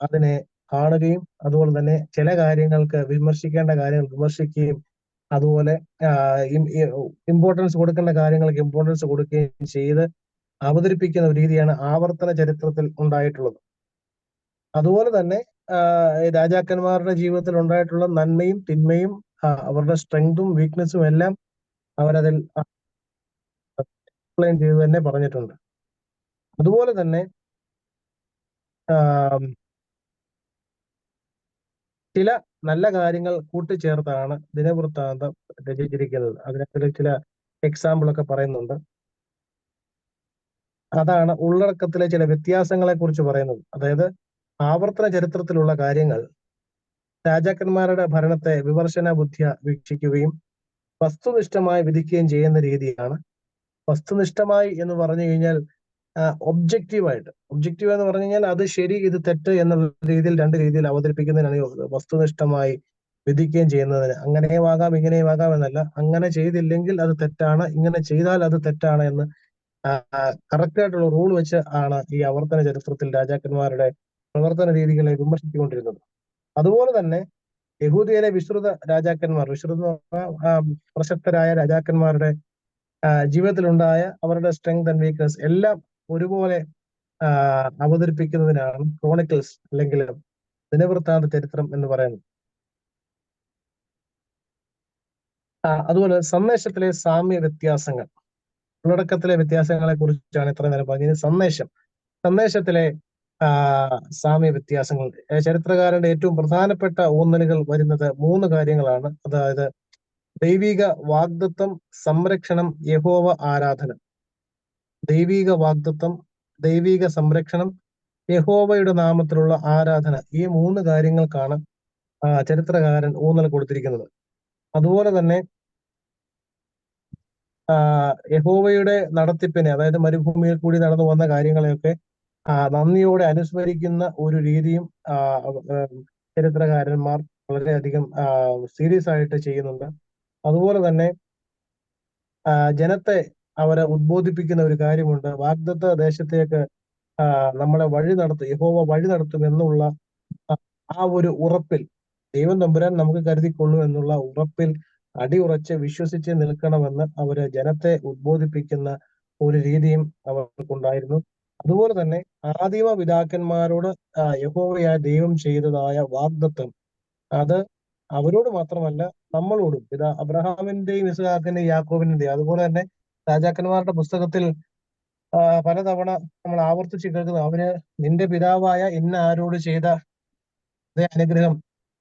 അതിനെ കാണുകയും അതുപോലെ തന്നെ ചില കാര്യങ്ങൾക്ക് വിമർശിക്കേണ്ട കാര്യങ്ങൾ വിമർശിക്കുകയും അതുപോലെ ഇമ്പോർട്ടൻസ് കൊടുക്കേണ്ട കാര്യങ്ങൾക്ക് ഇമ്പോർട്ടൻസ് കൊടുക്കുകയും ചെയ്ത് അവതരിപ്പിക്കുന്ന ഒരു രീതിയാണ് ആവർത്തന ചരിത്രത്തിൽ ഉണ്ടായിട്ടുള്ളത്. അതുപോലെ തന്നെ രാജാക്കന്മാരുടെ ജീവിതത്തിൽ ഉണ്ടായിട്ടുള്ള നന്മയും തിന്മയും അവരുടെ സ്ട്രെങ്തും വീക്ക്നെസ്സും എല്ലാം അവരതിൽ എക്സ്പ്ലെയിൻ ചെയ്ത് തന്നെ പറഞ്ഞിട്ടുണ്ട്. അതുപോലെ തന്നെ ചില നല്ല കാര്യങ്ങൾ കൂട്ടിച്ചേർത്താണ് ദിനവൃത്താന്തം രചിച്ചിരിക്കുന്നത്. അതിനകത്ത് ചില എക്സാമ്പിൾ ഒക്കെ പറയുന്നുണ്ട്. അതാണ് ഉള്ളടക്കത്തിലെ ചില വ്യത്യാസങ്ങളെ കുറിച്ച് പറയുന്നത്. അതായത് ആവർത്തന ചരിത്രത്തിലുള്ള കാര്യങ്ങൾ രാജാക്കന്മാരുടെ ഭരണത്തെ വിമർശന ബുദ്ധിയ വീക്ഷിക്കുകയും വസ്തുനിഷ്ഠമായി വിധിക്കുകയും ചെയ്യുന്ന രീതിയാണ്. വസ്തുനിഷ്ഠമായി എന്ന് പറഞ്ഞു കഴിഞ്ഞാൽ ഒബ്ജക്റ്റീവായിട്ട്, ഒബ്ജക്റ്റീവ് എന്ന് പറഞ്ഞു കഴിഞ്ഞാൽ അത് ശരി ഇത് തെറ്റ് എന്നുള്ള രീതിയിൽ 2 രീതിയിൽ അവതരിപ്പിക്കുന്നതിനാണ് വസ്തുനിഷ്ഠമായി വിധിക്കുകയും ചെയ്യുന്നതിന്. അങ്ങനെയും ആകാം ഇങ്ങനെയും ആകാം എന്നല്ല, അങ്ങനെ ചെയ്തില്ലെങ്കിൽ അത് തെറ്റാണ്, ഇങ്ങനെ ചെയ്താൽ അത് തെറ്റാണ് എന്ന് കറക്റ്റ് ആയിട്ടുള്ള റൂൾ വെച്ച് ആണ് ഈ ആവർത്തന ചരിത്രത്തിൽ രാജാക്കന്മാരുടെ പ്രവർത്തന രീതികളെ വിമർശിച്ചുകൊണ്ടിരുന്നത്. അതുപോലെ തന്നെ യഹൂദിയയിലെ രാജാക്കന്മാർ, പ്രശസ്തരായ രാജാക്കന്മാരുടെ ജീവിതത്തിലുണ്ടായ അവരുടെ സ്ട്രെങ്ത് ആൻഡ് വീക്ക്നെസ് എല്ലാം ഒരുപോലെ അവതരിപ്പിക്കുന്നതിനാണ് ക്രോണിക്കിൾസ് അല്ലെങ്കിൽ ദിനവൃത്താന്ത ചരിത്രം എന്ന് പറയുന്നത്. അതുപോലെ സന്ദേശത്തിലെ സാമ്യ വ്യത്യാസങ്ങൾ, ഉള്ളടക്കത്തിലെ വ്യത്യാസങ്ങളെ കുറിച്ചാണ് ഇത്ര നേരം പറഞ്ഞത്. സന്ദേശത്തിലെ സാമ്യ വ്യത്യാസങ്ങൾ, ചരിത്രകാരന്റെ ഏറ്റവും പ്രധാനപ്പെട്ട ഊന്നലുകൾ വരുന്നത് 3 കാര്യങ്ങളാണ്. അതായത് ദൈവിക വാഗ്ദത്തം, സംരക്ഷണം, യഹോവ ആരാധന. ദൈവിക വാഗ്ദത്തം, ദൈവിക സംരക്ഷണം, യഹോവയുടെ നാമത്തിലുള്ള ആരാധന. ഈ 3 കാര്യങ്ങൾക്കാണ് ചരിത്രകാരൻ ഊന്നൽ കൊടുത്തിരിക്കുന്നത്. അതുപോലെ തന്നെ യഹോവയുടെ നടത്തിപ്പിനെ, അതായത് മരുഭൂമിയിൽ കൂടി നടന്നു വന്ന കാര്യങ്ങളെയൊക്കെ നന്ദിയോടെ അനുസ്മരിക്കുന്ന ഒരു രീതിയും ചരിത്രകാരന്മാർ വളരെയധികം സീരിയസ് ആയിട്ട് ചെയ്യുന്നുണ്ട്. അതുപോലെ തന്നെ ജനത്തെ അവരെ ഉദ്ബോധിപ്പിക്കുന്ന ഒരു കാര്യമുണ്ട്. വാഗ്ദത്ത ദേശത്തേക്ക് നമ്മളെ വഴി നടത്തും, യഹോവ വഴി നടത്തും എന്നുള്ള ആ ഒരു ഉറപ്പിൽ, ദൈവം തമ്പുരാൻ നമുക്ക് കരുതിക്കൊള്ളൂ എന്നുള്ള ഉറപ്പിൽ അടിയുറച്ച് വിശ്വസിച്ച് നിൽക്കണമെന്ന് അവര് ജനത്തെ ഉദ്ബോധിപ്പിക്കുന്ന ഒരു രീതിയും അവർക്കുണ്ടായിരുന്നു. അതുപോലെ തന്നെ ആദിമ പിതാക്കന്മാരോട് യഹോവയായ ദൈവം ചെയ്തതായ വാഗ്ദത്തം, അത് അവരോട് മാത്രമല്ല നമ്മളോടും, അബ്രഹാമിന്റെയും ഇസ്ഹാക്കിന്റെയും യാക്കോബിന്റെയും, അതുപോലെ തന്നെ രാജാക്കന്മാരുടെ പുസ്തകത്തിൽ പലതവണ നമ്മൾ ആവർത്തിച്ച് കേൾക്കുന്നത്, അവര് നിന്റെ പിതാവായ ഇന്ന ആരോട് ചെയ്ത അതേ അനുഗ്രഹം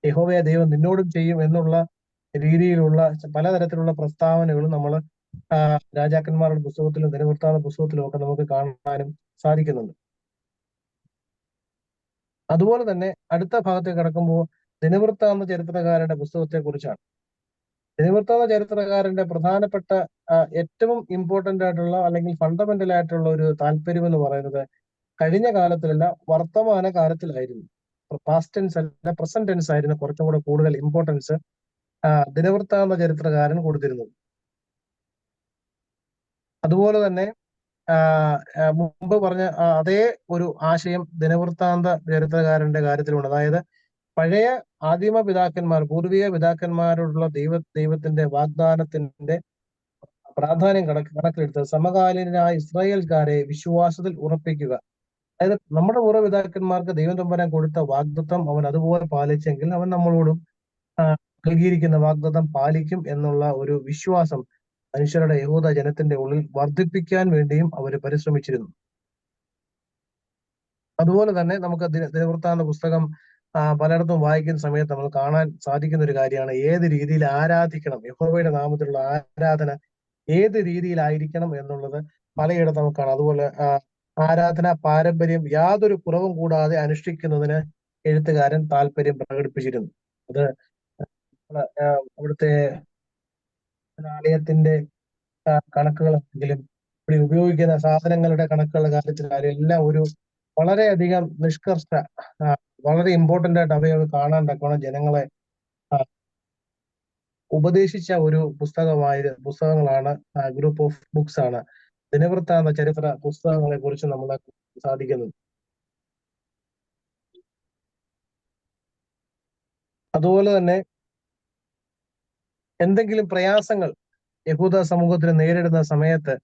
യഹോവയായ ദൈവം നിന്നോടും ചെയ്യും എന്നുള്ള രീതിയിലുള്ള പലതരത്തിലുള്ള പ്രസ്താവനകളും നമ്മൾ രാജാക്കന്മാരുടെ പുസ്തകത്തിലും ദിനവൃത്താന്ത പുസ്തകത്തിലും ഒക്കെ നമുക്ക് കാണാനും സാധിക്കുന്നുണ്ട്. അതുപോലെ തന്നെ അടുത്ത ഭാഗത്തേക്ക് കടക്കുമ്പോൾ ദിനവൃത്താന്ത ചരിത്രകാരന്റെ പുസ്തകത്തെ കുറിച്ചാണ്. ദിനവൃത്താന്ത ചരിത്രകാരന്റെ പ്രധാനപ്പെട്ട ഏറ്റവും ഇമ്പോർട്ടന്റ് ആയിട്ടുള്ള അല്ലെങ്കിൽ ഫണ്ടമെന്റൽ ആയിട്ടുള്ള ഒരു താല്പര്യം എന്ന് പറയുന്നത് കഴിഞ്ഞ കാലത്തിലല്ല, വർത്തമാന കാലത്തിലായിരുന്നു. പാസ്റ്റ് ടെൻസ് അല്ല, പ്രസന്റ് ടെൻസ് ആയിരുന്നു കുറച്ചും കൂടെ കൂടുതൽ ഇമ്പോർട്ടൻസ് ദിനവൃത്താന്ത ചരിത്രകാരൻ കൊടുത്തിരുന്നത്. അതുപോലെ തന്നെ മുമ്പ് പറഞ്ഞ അതേ ഒരു ആശയം ദിനവൃത്താന്ത ചരിത്രകാരന്റെ കാര്യത്തിലുണ്ട്. അതായത് പഴയ ആദിമ പിതാക്കന്മാർ, പൂർവിക പിതാക്കന്മാരോടുള്ള ദൈവത്തിന്റെ വാഗ്ദാനത്തിന്റെ പ്രാധാന്യം കണക്കിലെടുത്ത് സമകാലീനായ ഇസ്രായേൽക്കാരെ വിശ്വാസത്തിൽ ഉറപ്പിക്കുക. അതായത് നമ്മുടെ പൂർവ്വപിതാക്കന്മാർക്ക് ദൈവം തമ്പുരാൻ കൊടുത്ത വാഗ്ദത്തം അവൻ അതുപോലെ പാലിച്ചെങ്കിൽ അവൻ നമ്മളോടും നൽകിയിരിക്കുന്ന വാഗ്ദത്തം പാലിക്കും എന്നുള്ള ഒരു വിശ്വാസം മനുഷ്യരുടെ യഹൂദ ജനത്തിന്റെ ഉള്ളിൽ വർദ്ധിപ്പിക്കാൻ വേണ്ടിയും അവർ പരിശ്രമിച്ചിരുന്നു. അതുപോലെ തന്നെ നമുക്ക് ദിനവൃത്താന്ത പുസ്തകം പലയിടത്തും വായിക്കുന്ന സമയത്ത് നമ്മൾ കാണാൻ സാധിക്കുന്ന ഒരു കാര്യമാണ് ഏത് രീതിയിൽ ആരാധിക്കണം, യഹോവയുടെ നാമത്തിലുള്ള ആരാധന ഏത് രീതിയിലായിരിക്കണം എന്നുള്ളത് പലയിടത്തും നമുക്ക് കാണാം. അതുപോലെ ആരാധന പാരമ്പര്യം യാതൊരു കുറവും കൂടാതെ അനുഷ്ഠിക്കുന്നതിന് എഴുത്തുകാരൻ താല്പര്യം പ്രകടിപ്പിച്ചിരുന്നു. അത് അവിടുത്തെ ആലയത്തിന്റെ കണക്കുകളാണെങ്കിലും ഇവിടെ ഉപയോഗിക്കുന്ന സാധനങ്ങളുടെ കണക്കുകളുടെ കാര്യത്തിലായാലും എല്ലാം ഒരു വളരെയധികം നിഷ്കർഷ, വളരെ ഇമ്പോർട്ടന്റ് ആയിട്ട് അവയെ കാണാൻ തക്കോണം ജനങ്ങളെ ഉപദേശിച്ച ഒരു പുസ്തകങ്ങളാണ് ഗ്രൂപ്പ് ഓഫ് ബുക്സ് ആണ് ദിനവൃത്താന്ത ചരിത്ര പുസ്തകങ്ങളെ കുറിച്ച് നമ്മളെ സാധിക്കുന്നത്. അതുപോലെ തന്നെ എന്തെങ്കിലും പ്രയാസങ്ങൾ യഹൂദ സമൂഹത്തിന് നേരിടുന്ന സമയത്ത്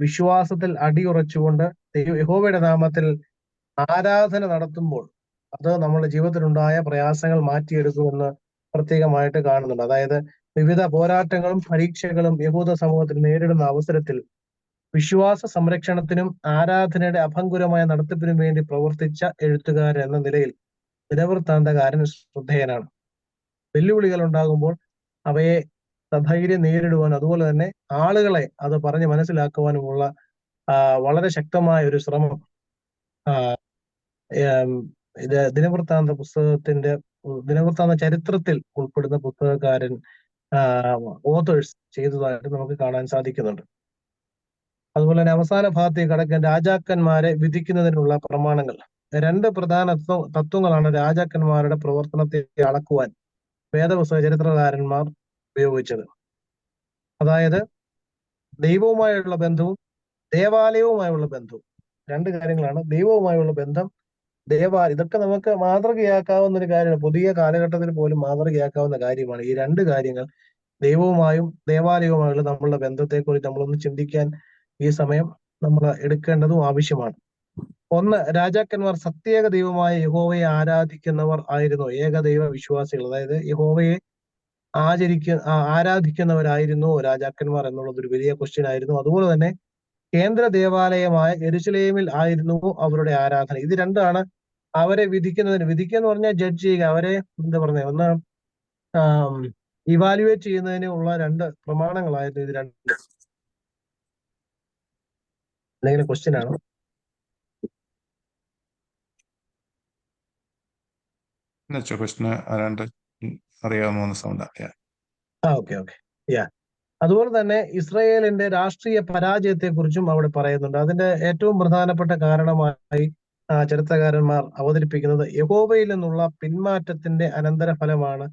വിശ്വാസത്തിൽ അടിയുറച്ചുകൊണ്ട് യഹോവയുടെ നാമത്തിൽ ആരാധന നടത്തുമ്പോൾ അത് നമ്മുടെ ജീവിതത്തിലുണ്ടായ പ്രയാസങ്ങൾ മാറ്റിയെടുക്കുമെന്ന് പ്രത്യേകമായിട്ട് കാണുന്നുണ്ട്. അതായത് വിവിധ പോരാട്ടങ്ങളും പരീക്ഷകളും യഹൂദ സമൂഹത്തിന് നേരിടുന്ന അവസരത്തിൽ വിശ്വാസ സംരക്ഷണത്തിനും ആരാധനയുടെ അഭംഗുരമായ നടത്തിപ്പിനും വേണ്ടി പ്രവർത്തിച്ച എഴുത്തുകാരൻ എന്ന നിലയിൽ ദിനവൃത്താന്തകാരൻ ശ്രദ്ധേയനാണ്. വെല്ലുവിളികൾ ഉണ്ടാകുമ്പോൾ അവയെ സധൈര്യം നേരിടുവാനും അതുപോലെ തന്നെ ആളുകളെ അത് പറഞ്ഞ് മനസ്സിലാക്കുവാനുമുള്ള വളരെ ശക്തമായ ഒരു ശ്രമം ഇത് ദിനവൃത്താന്ത ചരിത്രത്തിൽ ഉൾപ്പെടുന്ന പുസ്തകക്കാരൻ ഓതേഴ്സ് ചെയ്തതായിട്ട് നമുക്ക് കാണാൻ സാധിക്കുന്നുണ്ട്. അതുപോലെ തന്നെ അവസാന ഭാഗത്തേക്ക് കടക്കാൻ രാജാക്കന്മാരെ വിധിക്കുന്നതിനുള്ള പ്രമാണങ്ങൾ. 2 പ്രധാന തത്വങ്ങളാണ് രാജാക്കന്മാരുടെ പ്രവർത്തനത്തെ അളക്കുവാൻ വേദപുസ്തക ചരിത്രകാരന്മാർ ഉപയോഗിച്ചത്. അതായത് ദൈവവുമായുള്ള ബന്ധവും ദേവാലയവുമായുള്ള ബന്ധവും. 2 കാര്യങ്ങളാണ്. ദൈവവുമായുള്ള ബന്ധം, ഇതൊക്കെ നമുക്ക് മാതൃകയാക്കാവുന്ന ഒരു കാര്യമാണ്. പുതിയ കാലഘട്ടത്തിൽ പോലും മാതൃകയാക്കാവുന്ന കാര്യമാണ്. ഈ 2 കാര്യങ്ങൾ, ദൈവവുമായും ദേവാലയവുമായുള്ള നമ്മളുടെ ബന്ധത്തെക്കുറിച്ച് നമ്മളൊന്ന് ചിന്തിക്കാൻ ഈ സമയം നമ്മൾ എടുക്കേണ്ടതും ആവശ്യമാണ്. ഒന്ന്, രാജാക്കന്മാർ സത്യേക ദൈവമായ യഹോവയെ ആരാധിക്കുന്നവർ ആയിരുന്നു. ഏകദൈവ വിശ്വാസികൾ, അതായത് യഹോവയെ ആരാധിക്കുന്നവരായിരുന്നു രാജാക്കന്മാർ എന്നുള്ളത് ഒരു വലിയ ക്വസ്റ്റ്യൻ ആയിരുന്നു. അതുപോലെ തന്നെ കേന്ദ്ര ദേവാലയമായ യെരുശലേമിൽ ആയിരുന്നു അവരുടെ ആരാധന. ഇത് രണ്ടാണ് അവരെ വിധിക്കുക എന്ന് പറഞ്ഞാൽ ജഡ്ജ് ചെയ്യുക, അവരെ എന്താ പറഞ്ഞ ഒന്ന് ഇവാലുവേറ്റ് ചെയ്യുന്നതിനുള്ള രണ്ട് പ്രമാണങ്ങളായിരുന്നു ഇത് രണ്ട്. എന്തെങ്കിലും ക്വസ്റ്റ്യൻ ആണോ? ക്വസ്റ്റിന് ആരാണ്ട് അറിയാവുന്ന സൗണ്ട്. ഓക്കെ. യാ, അതുപോലെ തന്നെ ഇസ്രായേലിന്റെ രാഷ്ട്രീയ പരാജയത്തെ കുറിച്ചും അവിടെ പറയുന്നുണ്ട്. അതിന്റെ ഏറ്റവും പ്രധാനപ്പെട്ട കാരണമായി ചരിത്രകാരന്മാർ അവതരിപ്പിക്കുന്നത് യഹോവയിൽ നിന്നുള്ള പിന്മാറ്റത്തിന്റെ അനന്തരഫലമാണ്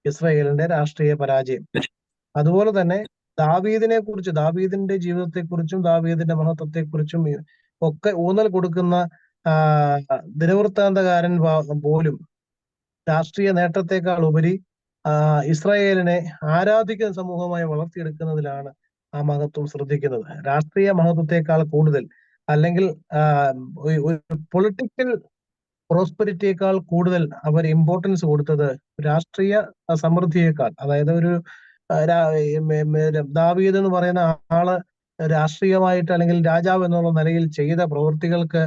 ഇസ്രായേലിന്റെ രാഷ്ട്രീയ പരാജയം. അതുപോലെ തന്നെ ദാവീദിന്റെ ജീവിതത്തെക്കുറിച്ചും ദാവീദിന്റെ മഹത്വത്തെക്കുറിച്ചും ഒക്കെ ഊന്നൽ കൊടുക്കുന്ന ദിനവൃത്താന്തകാരൻ പോലും രാഷ്ട്രീയ നേട്ടത്തെക്കാൾ ഉപരി ഇസ്രായേലിനെ ആരാധിക്കുന്ന സമൂഹമായി വളർത്തിയെടുക്കുന്നതിലാണ് ആ മഹത്വം ശ്രദ്ധിക്കുന്നത്. രാഷ്ട്രീയ മഹത്വത്തെക്കാൾ കൂടുതൽ, അല്ലെങ്കിൽ ഒരു പൊളിറ്റിക്കൽ പ്രോസ്പെരിറ്റിയേക്കാൾ കൂടുതൽ അവർ ഇമ്പോർട്ടൻസ് കൊടുത്തത് രാഷ്ട്രീയ സമൃദ്ധിയേക്കാൾ, അതായത് ഒരു ദാവീദ് എന്ന് പറയുന്ന ആള് രാഷ്ട്രീയമായിട്ട് അല്ലെങ്കിൽ രാജാവ് എന്നുള്ള നിലയിൽ ചെയ്ത പ്രവൃത്തികൾക്ക്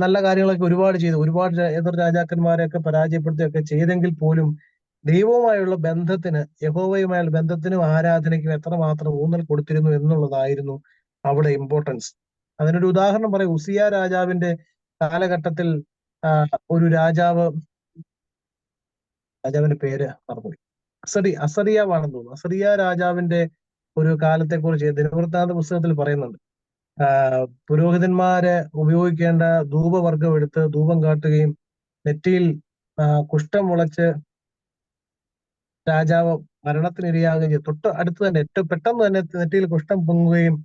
നല്ല കാര്യങ്ങളൊക്കെ ഒരുപാട് ചെയ്തു, ഒരുപാട് എതിർ രാജാക്കന്മാരെയൊക്കെ പരാജയപ്പെടുത്തുകയൊക്കെ ചെയ്തെങ്കിൽ പോലും ദൈവവുമായുള്ള ബന്ധത്തിന്, യഹോവയുമായുള്ള ബന്ധത്തിനും ആരാധനയ്ക്കും എത്രമാത്രം ഊന്നൽ കൊടുത്തിരുന്നു എന്നുള്ളതായിരുന്നു അവിടെ ഇമ്പോർട്ടൻസ്. അതിനൊരു ഉദാഹരണം പറയാം. ഉസിയ രാജാവിന്റെ കാലഘട്ടത്തിൽ ഒരു രാജാവിന്റെ പേര് മറന്നുപോയി, അസറിയാവാണെന്ന് തോന്നുന്നു. അസറിയ രാജാവിന്റെ ഒരു കാലത്തെ കുറിച്ച് ദിനവൃത്താന്ത പുസ്തകത്തിൽ പറയുന്നുണ്ട്. പുരോഹിതന്മാരെ ഉപയോഗിക്കേണ്ട ധൂപവർഗം എടുത്ത് ധൂപം കാട്ടുകയും നെറ്റിയിൽ കുഷ്ഠം മുളച്ച് രാജാവ് മരണത്തിനിരയാകുകയും ചെയ്തു. തൊട്ട് അടുത്ത് തന്നെ ഏറ്റവും പെട്ടെന്ന് തന്നെ നെറ്റിയിൽ കുഷ്ഠം പൊങ്ങുകയും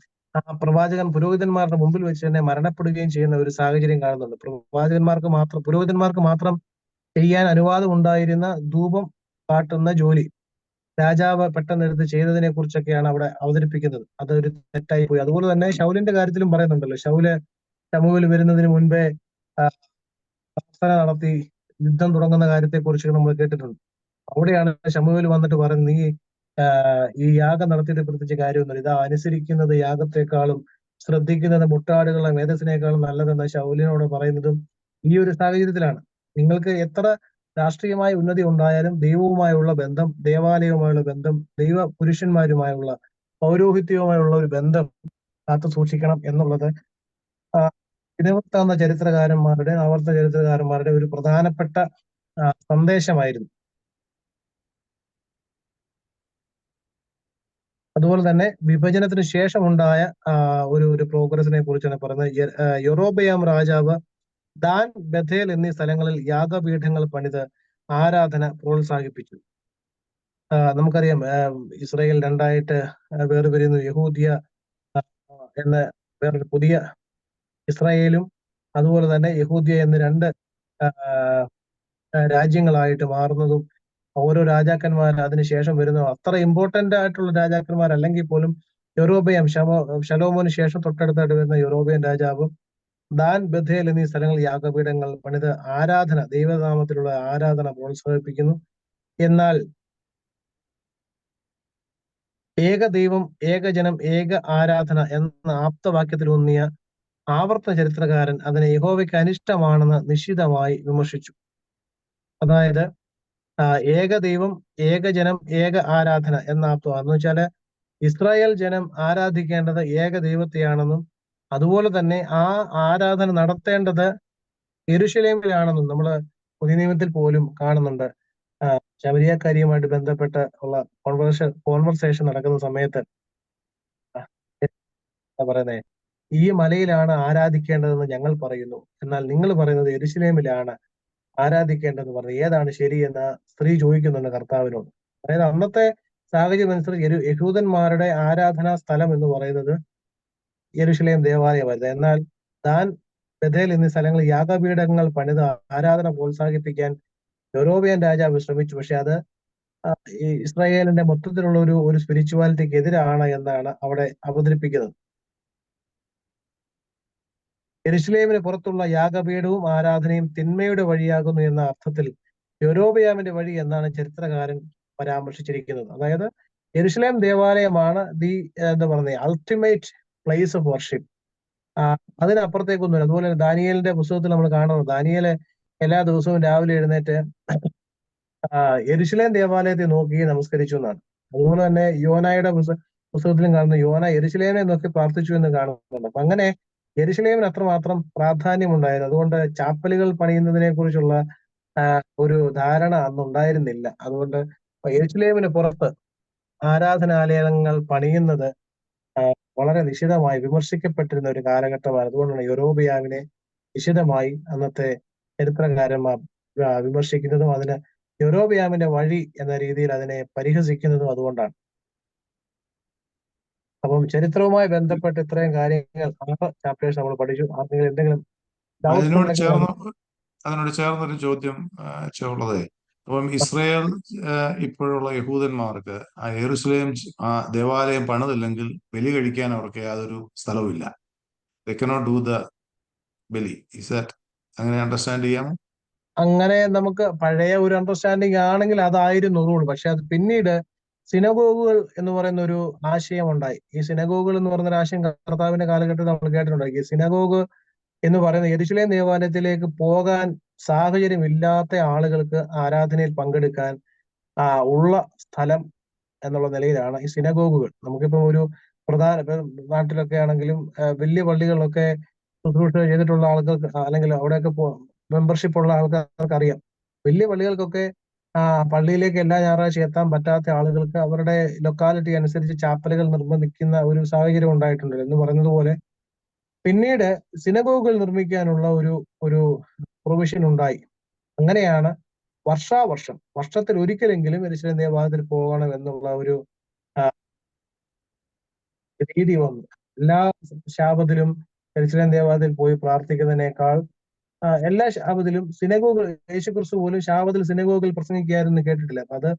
പ്രവാചകൻ പുരോഹിതന്മാരുടെ മുമ്പിൽ വെച്ച് തന്നെ മരണപ്പെടുകയും ചെയ്യുന്ന ഒരു സാഹചര്യം കാണുന്നുണ്ട്. പുരോഹിതന്മാർക്ക് മാത്രം ചെയ്യാൻ അനുവാദം ഉണ്ടായിരുന്ന ധൂപം കാട്ടുന്ന ജോലി രാജാവ് പെട്ടെന്ന് എടുത്ത് ചെയ്തതിനെ കുറിച്ചൊക്കെയാണ് അവിടെ അവതരിപ്പിക്കുന്നത്. അതൊരു തെറ്റായി പോയി. അതുപോലെ തന്നെ ശൗലിന്റെ കാര്യത്തിലും പറയുന്നുണ്ടല്ലോ, ശമൂവേൽ വരുന്നതിന് മുൻപേ പ്രാർത്ഥന നടത്തി യുദ്ധം തുടങ്ങുന്ന കാര്യത്തെ കുറിച്ച് നമ്മൾ കേട്ടിട്ടുണ്ട്. അവിടെയാണ് ശമൂവേൽ വന്നിട്ട് പറയുന്നത്, നീ ഈ യാഗം നടത്തിയിട്ട് പ്രത്യേകിച്ച് കാര്യമൊന്നുമില്ല, ഇതാ അനുസരിക്കുന്നത് യാഗത്തെക്കാളും ശ്രദ്ധിക്കുന്നത് മുട്ടാടുകളുടെ മേധസ്സിനേക്കാളും നല്ലതെന്ന് ശൗലിനോട് പറയുന്നതും ഈ ഒരു സാഹചര്യത്തിലാണ്. നിങ്ങൾക്ക് എത്ര രാഷ്ട്രീയമായ ഉന്നതി ഉണ്ടായാലും ദൈവവുമായുള്ള ബന്ധം, ദേവാലയവുമായുള്ള ബന്ധം, ദൈവ പുരുഷന്മാരുമായുള്ള പൗരോഹിത്യവുമായുള്ള ഒരു ബന്ധം കാത്തു സൂക്ഷിക്കണം എന്നുള്ളത് ദിനവൃത്താന്ത ചരിത്രകാരന്മാരുടെ, ആവർത്തന ചരിത്രകാരന്മാരുടെ ഒരു പ്രധാനപ്പെട്ട സന്ദേശമായിരുന്നു. അതുപോലെ തന്നെ വിഭജനത്തിന് ശേഷമുണ്ടായ ഒരു പ്രോഗ്രസിനെ കുറിച്ചാണ് പറയുന്നത്. യൊറോബയാം രാജാവ് ദാൻ, ബഥേൽ എന്നീ സ്ഥലങ്ങളിൽ യാഗപീഠങ്ങൾ പണിത് ആരാധന പ്രോത്സാഹിപ്പിച്ചു. നമുക്കറിയാം, ഇസ്രായേൽ രണ്ടായിട്ട് വേർപിരിയുന്നു. യഹൂദിയ എന്ന വേറൊരു പുതിയ ഇസ്രായേലും അതുപോലെ തന്നെ യഹൂദിയ എന്ന രണ്ട് രാജ്യങ്ങളായിട്ട് മാറുന്നതും ഓരോ രാജാക്കന്മാർ അതിനുശേഷം വരുന്നതും അത്ര ഇമ്പോർട്ടന്റ് ആയിട്ടുള്ള രാജാക്കന്മാരല്ലെങ്കിൽ പോലും യൊറോബയാം, ശലോമോന് ശേഷം തൊട്ടടുത്തായിട്ട് വരുന്ന യൊറോബയാം രാജാവും ദാൻ, ബഥേൽ എന്നീ സ്ഥലങ്ങളിൽ യാഗപീഠങ്ങൾ പണിത് ആരാധന, ദൈവനാമത്തിലുള്ള ആരാധന പ്രോത്സാഹിപ്പിക്കുന്നു. എന്നാൽ ഏക ദൈവം, ഏകജനം, ഏക ആരാധന എന്ന ആപ്തവാക്യത്തിലൂന്നിയ ആവർത്തന ചരിത്രകാരൻ അതിനെ യഹോവയ്ക്ക് അനിഷ്ടമാണെന്ന് നിശ്ചിതമായി വിമർശിച്ചു. അതായത് ഏക ദൈവം, ഏകജനം, ഏക ആരാധന എന്ന ആപ്തം എന്ന് വെച്ചാല് ഇസ്രായേൽ ജനം ആരാധിക്കേണ്ടത് ഏക ദൈവത്തെയാണെന്നും അതുപോലെ തന്നെ ആ ആരാധന നടത്തേണ്ടത് യെരുശലേമിലാണെന്നും നമ്മള് പുതിയ നിയമത്തിൽ പോലും കാണുന്നുണ്ട്. ശമരിയാക്കാരിയുമായിട്ട് ബന്ധപ്പെട്ട് ഉള്ള കോൺവെർസേഷൻ നടക്കുന്ന സമയത്ത് പറയുന്നേ, ഈ മലയിലാണ് ആരാധിക്കേണ്ടതെന്ന് ഞങ്ങൾ പറയുന്നു, എന്നാൽ നിങ്ങൾ പറയുന്നത് യെരുശലേമിലാണ് ആരാധിക്കേണ്ടതെന്ന് പറഞ്ഞു. ഏതാണ് ശരി എന്ന് സ്ത്രീ ചോദിക്കുന്നുണ്ട് കർത്താവിനോട്. അതായത് അന്നത്തെ സാഹചര്യം അനുസരിച്ച് യഹൂദന്മാരുടെ ആരാധനാ സ്ഥലം എന്ന് പറയുന്നത് യെരുശലേം ദേവാലയമായിരുന്നു. എന്നാൽ ദാൻ, ബഥേൽ എന്നീ സ്ഥലങ്ങളിൽ യാഗപീഠങ്ങൾ പണിത് ആരാധന പ്രോത്സാഹിപ്പിക്കാൻ യൊറോബയാം രാജാവ് ശ്രമിച്ചു. പക്ഷെ അത് ഈ ഇസ്രായേലിന്റെ മൊത്തത്തിലുള്ള ഒരു സ്പിരിച്വാലിറ്റിക്ക് എതിരാണ് എന്നാണ് അവിടെ അവതരിപ്പിക്കുന്നത്. യെരുശലേമിന് പുറത്തുള്ള യാഗപീഠവും ആരാധനയും തിന്മയുടെ വഴിയാകുന്നു എന്ന അർത്ഥത്തിൽ യൊരോബെയാമിന്റെ വഴി എന്നാണ് ചരിത്രകാരൻ പരാമർശിച്ചിരിക്കുന്നത്. അതായത് യെരുശലേം ദേവാലയമാണ് എന്താ പറയുന്നത്, അൾട്ടിമേറ്റ് പ്ലേസ് ഓഫ് വർഷിപ്പ്. അതിനപ്പുറത്തേക്കൊന്നുമില്ല. അതുപോലെ ദാനിയേലിന്റെ പുസ്തകത്തിൽ നമ്മൾ കാണുന്നത്, ദാനിയേല് എല്ലാ ദിവസവും രാവിലെ എഴുന്നേറ്റ് യെരുശലേം ദേവാലയത്തെ നോക്കി നമസ്കരിച്ചു എന്നാണ്. അതുപോലെ തന്നെ യോനായുടെ പുസ്തകത്തിലും കാണുന്നു, യോന യെരുശലേമിനെ നോക്കി പ്രാർത്ഥിച്ചു എന്ന് കാണുന്നുണ്ട്. അപ്പൊ അങ്ങനെ യെരുശലേമിന് അത്രമാത്രം പ്രാധാന്യം ഉണ്ടായിരുന്നു. അതുകൊണ്ട് ചാപ്പലുകൾ പണിയുന്നതിനെ കുറിച്ചുള്ള ഒരു ധാരണ അന്ന് ഉണ്ടായിരുന്നില്ല. അതുകൊണ്ട് യെരുശലേമിന് പുറത്ത് ആരാധനാലയങ്ങൾ പണിയുന്നത് വളരെ നിശിതമായി വിമർശിക്കപ്പെട്ടിരുന്ന ഒരു കാലഘട്ടമാണ്. അതുകൊണ്ടാണ് യൊരോബെയാമിനെ നിശിതമായി അന്നത്തെ ചരിത്രകാരന്മാർ വിമർശിക്കുന്നതും അതിന് യൊരോബെയാമിന്റെ വഴി എന്ന രീതിയിൽ അതിനെ പരിഹസിക്കുന്നതും അതുകൊണ്ടാണ്. അപ്പം ചരിത്രവുമായി ബന്ധപ്പെട്ട് ഇത്രയും കാര്യങ്ങൾ 6 ചാപ്റ്റേഴ്സ് നമ്മൾ പഠിച്ചു. ആർക്കെങ്കിലും എന്തെങ്കിലും ഡൗട്ട്സ് അതിനോട് ഉണ്ടെങ്കിൽ ചേർന്നൊരു ചോദ്യം ഉള്ളത്, അപ്പം ഇസ്രയേൽ ഇപ്പോഴുള്ള യഹൂദന്മാർക്ക് ആ യെരുശലേം ദേവാലയം പണിതില്ലെങ്കിൽ ബലി കഴിക്കാൻ അവർക്ക് യാതൊരു സ്ഥലവുമില്ല. They cannot do the ബലി. Is that അങ്ങനെ അണ്ടർസ്റ്റാൻഡ് ചെയ്യാമോ? അങ്ങനെ നമുക്ക് പഴയ ഒരു അണ്ടർസ്റ്റാൻഡിങ് ആണെങ്കിൽ അതായിരുന്നു റൂൾ. പക്ഷെ അത് പിന്നീട് സിനഗോഗുകൾ എന്ന് പറയുന്ന ഒരു ആശയം ഉണ്ടായി. ഈ സിനഗോഗുകൾ എന്ന് പറയുന്ന ഒരു ആശയം കർത്താവിന്റെ കാലഘട്ടത്തിൽ നമ്മൾ കേട്ടിട്ടുണ്ട്. ഈ സിനഗോഗ് എന്ന് പറയുന്ന യെരുശലേം ദേവാലയത്തിലേക്ക് പോകാൻ സാഹചര്യമില്ലാത്ത ആളുകൾക്ക് ആരാധനയിൽ പങ്കെടുക്കാൻ ഉള്ള സ്ഥലം എന്നുള്ള നിലയിലാണ് ഈ സിനഗോഗുകൾ. നമുക്കിപ്പം ഒരു നാട്ടിലൊക്കെ ആണെങ്കിലും വലിയ പള്ളികളിലൊക്കെ ശുശ്രൂഷ ചെയ്തിട്ടുള്ള ആൾക്കാർക്ക് അല്ലെങ്കിൽ അവിടെയൊക്കെ മെമ്പർഷിപ്പ് ഉള്ള ആൾക്കാർക്ക് അറിയാം. വലിയ പള്ളികൾക്കൊക്കെ പള്ളിയിലേക്ക് എല്ലാ ഞായറാഴ്ച എത്താൻ പറ്റാത്ത ആളുകൾക്ക് അവരുടെ ലൊക്കാലിറ്റി അനുസരിച്ച് ചാപ്പലുകൾ നിർബന്ധിക്കുന്ന ഒരു സാഹചര്യം ഉണ്ടായിട്ടുണ്ട്. എന്ന് പറയുന്നത് പോലെ പിന്നീട് സിനഗോഗുകൾ നിർമ്മിക്കാനുള്ള ഒരു പ്രൊവിഷൻ ഉണ്ടായി. അങ്ങനെയാണ് വർഷത്തിൽ ഒരിക്കലെങ്കിലും യെരുശലേം ദേവാലയത്തിൽ പോകണം എന്നുള്ള ഒരു രീതി വന്നു. എല്ലാ ശാബത്തിലും യെരുശലേം ദേവാലയത്തിൽ പോയി പ്രാർത്ഥിക്കുന്നതിനേക്കാൾ എല്ലാ ശാബത്തിലും സിനഗോഗിൽ, യേശുക്രിസ്തു പോലും ശാബത്തിൽ സിനഗോഗിൽ പ്രസംഗിക്കായിരുന്നു കേട്ടിട്ടില്ല. അപ്പൊ അത്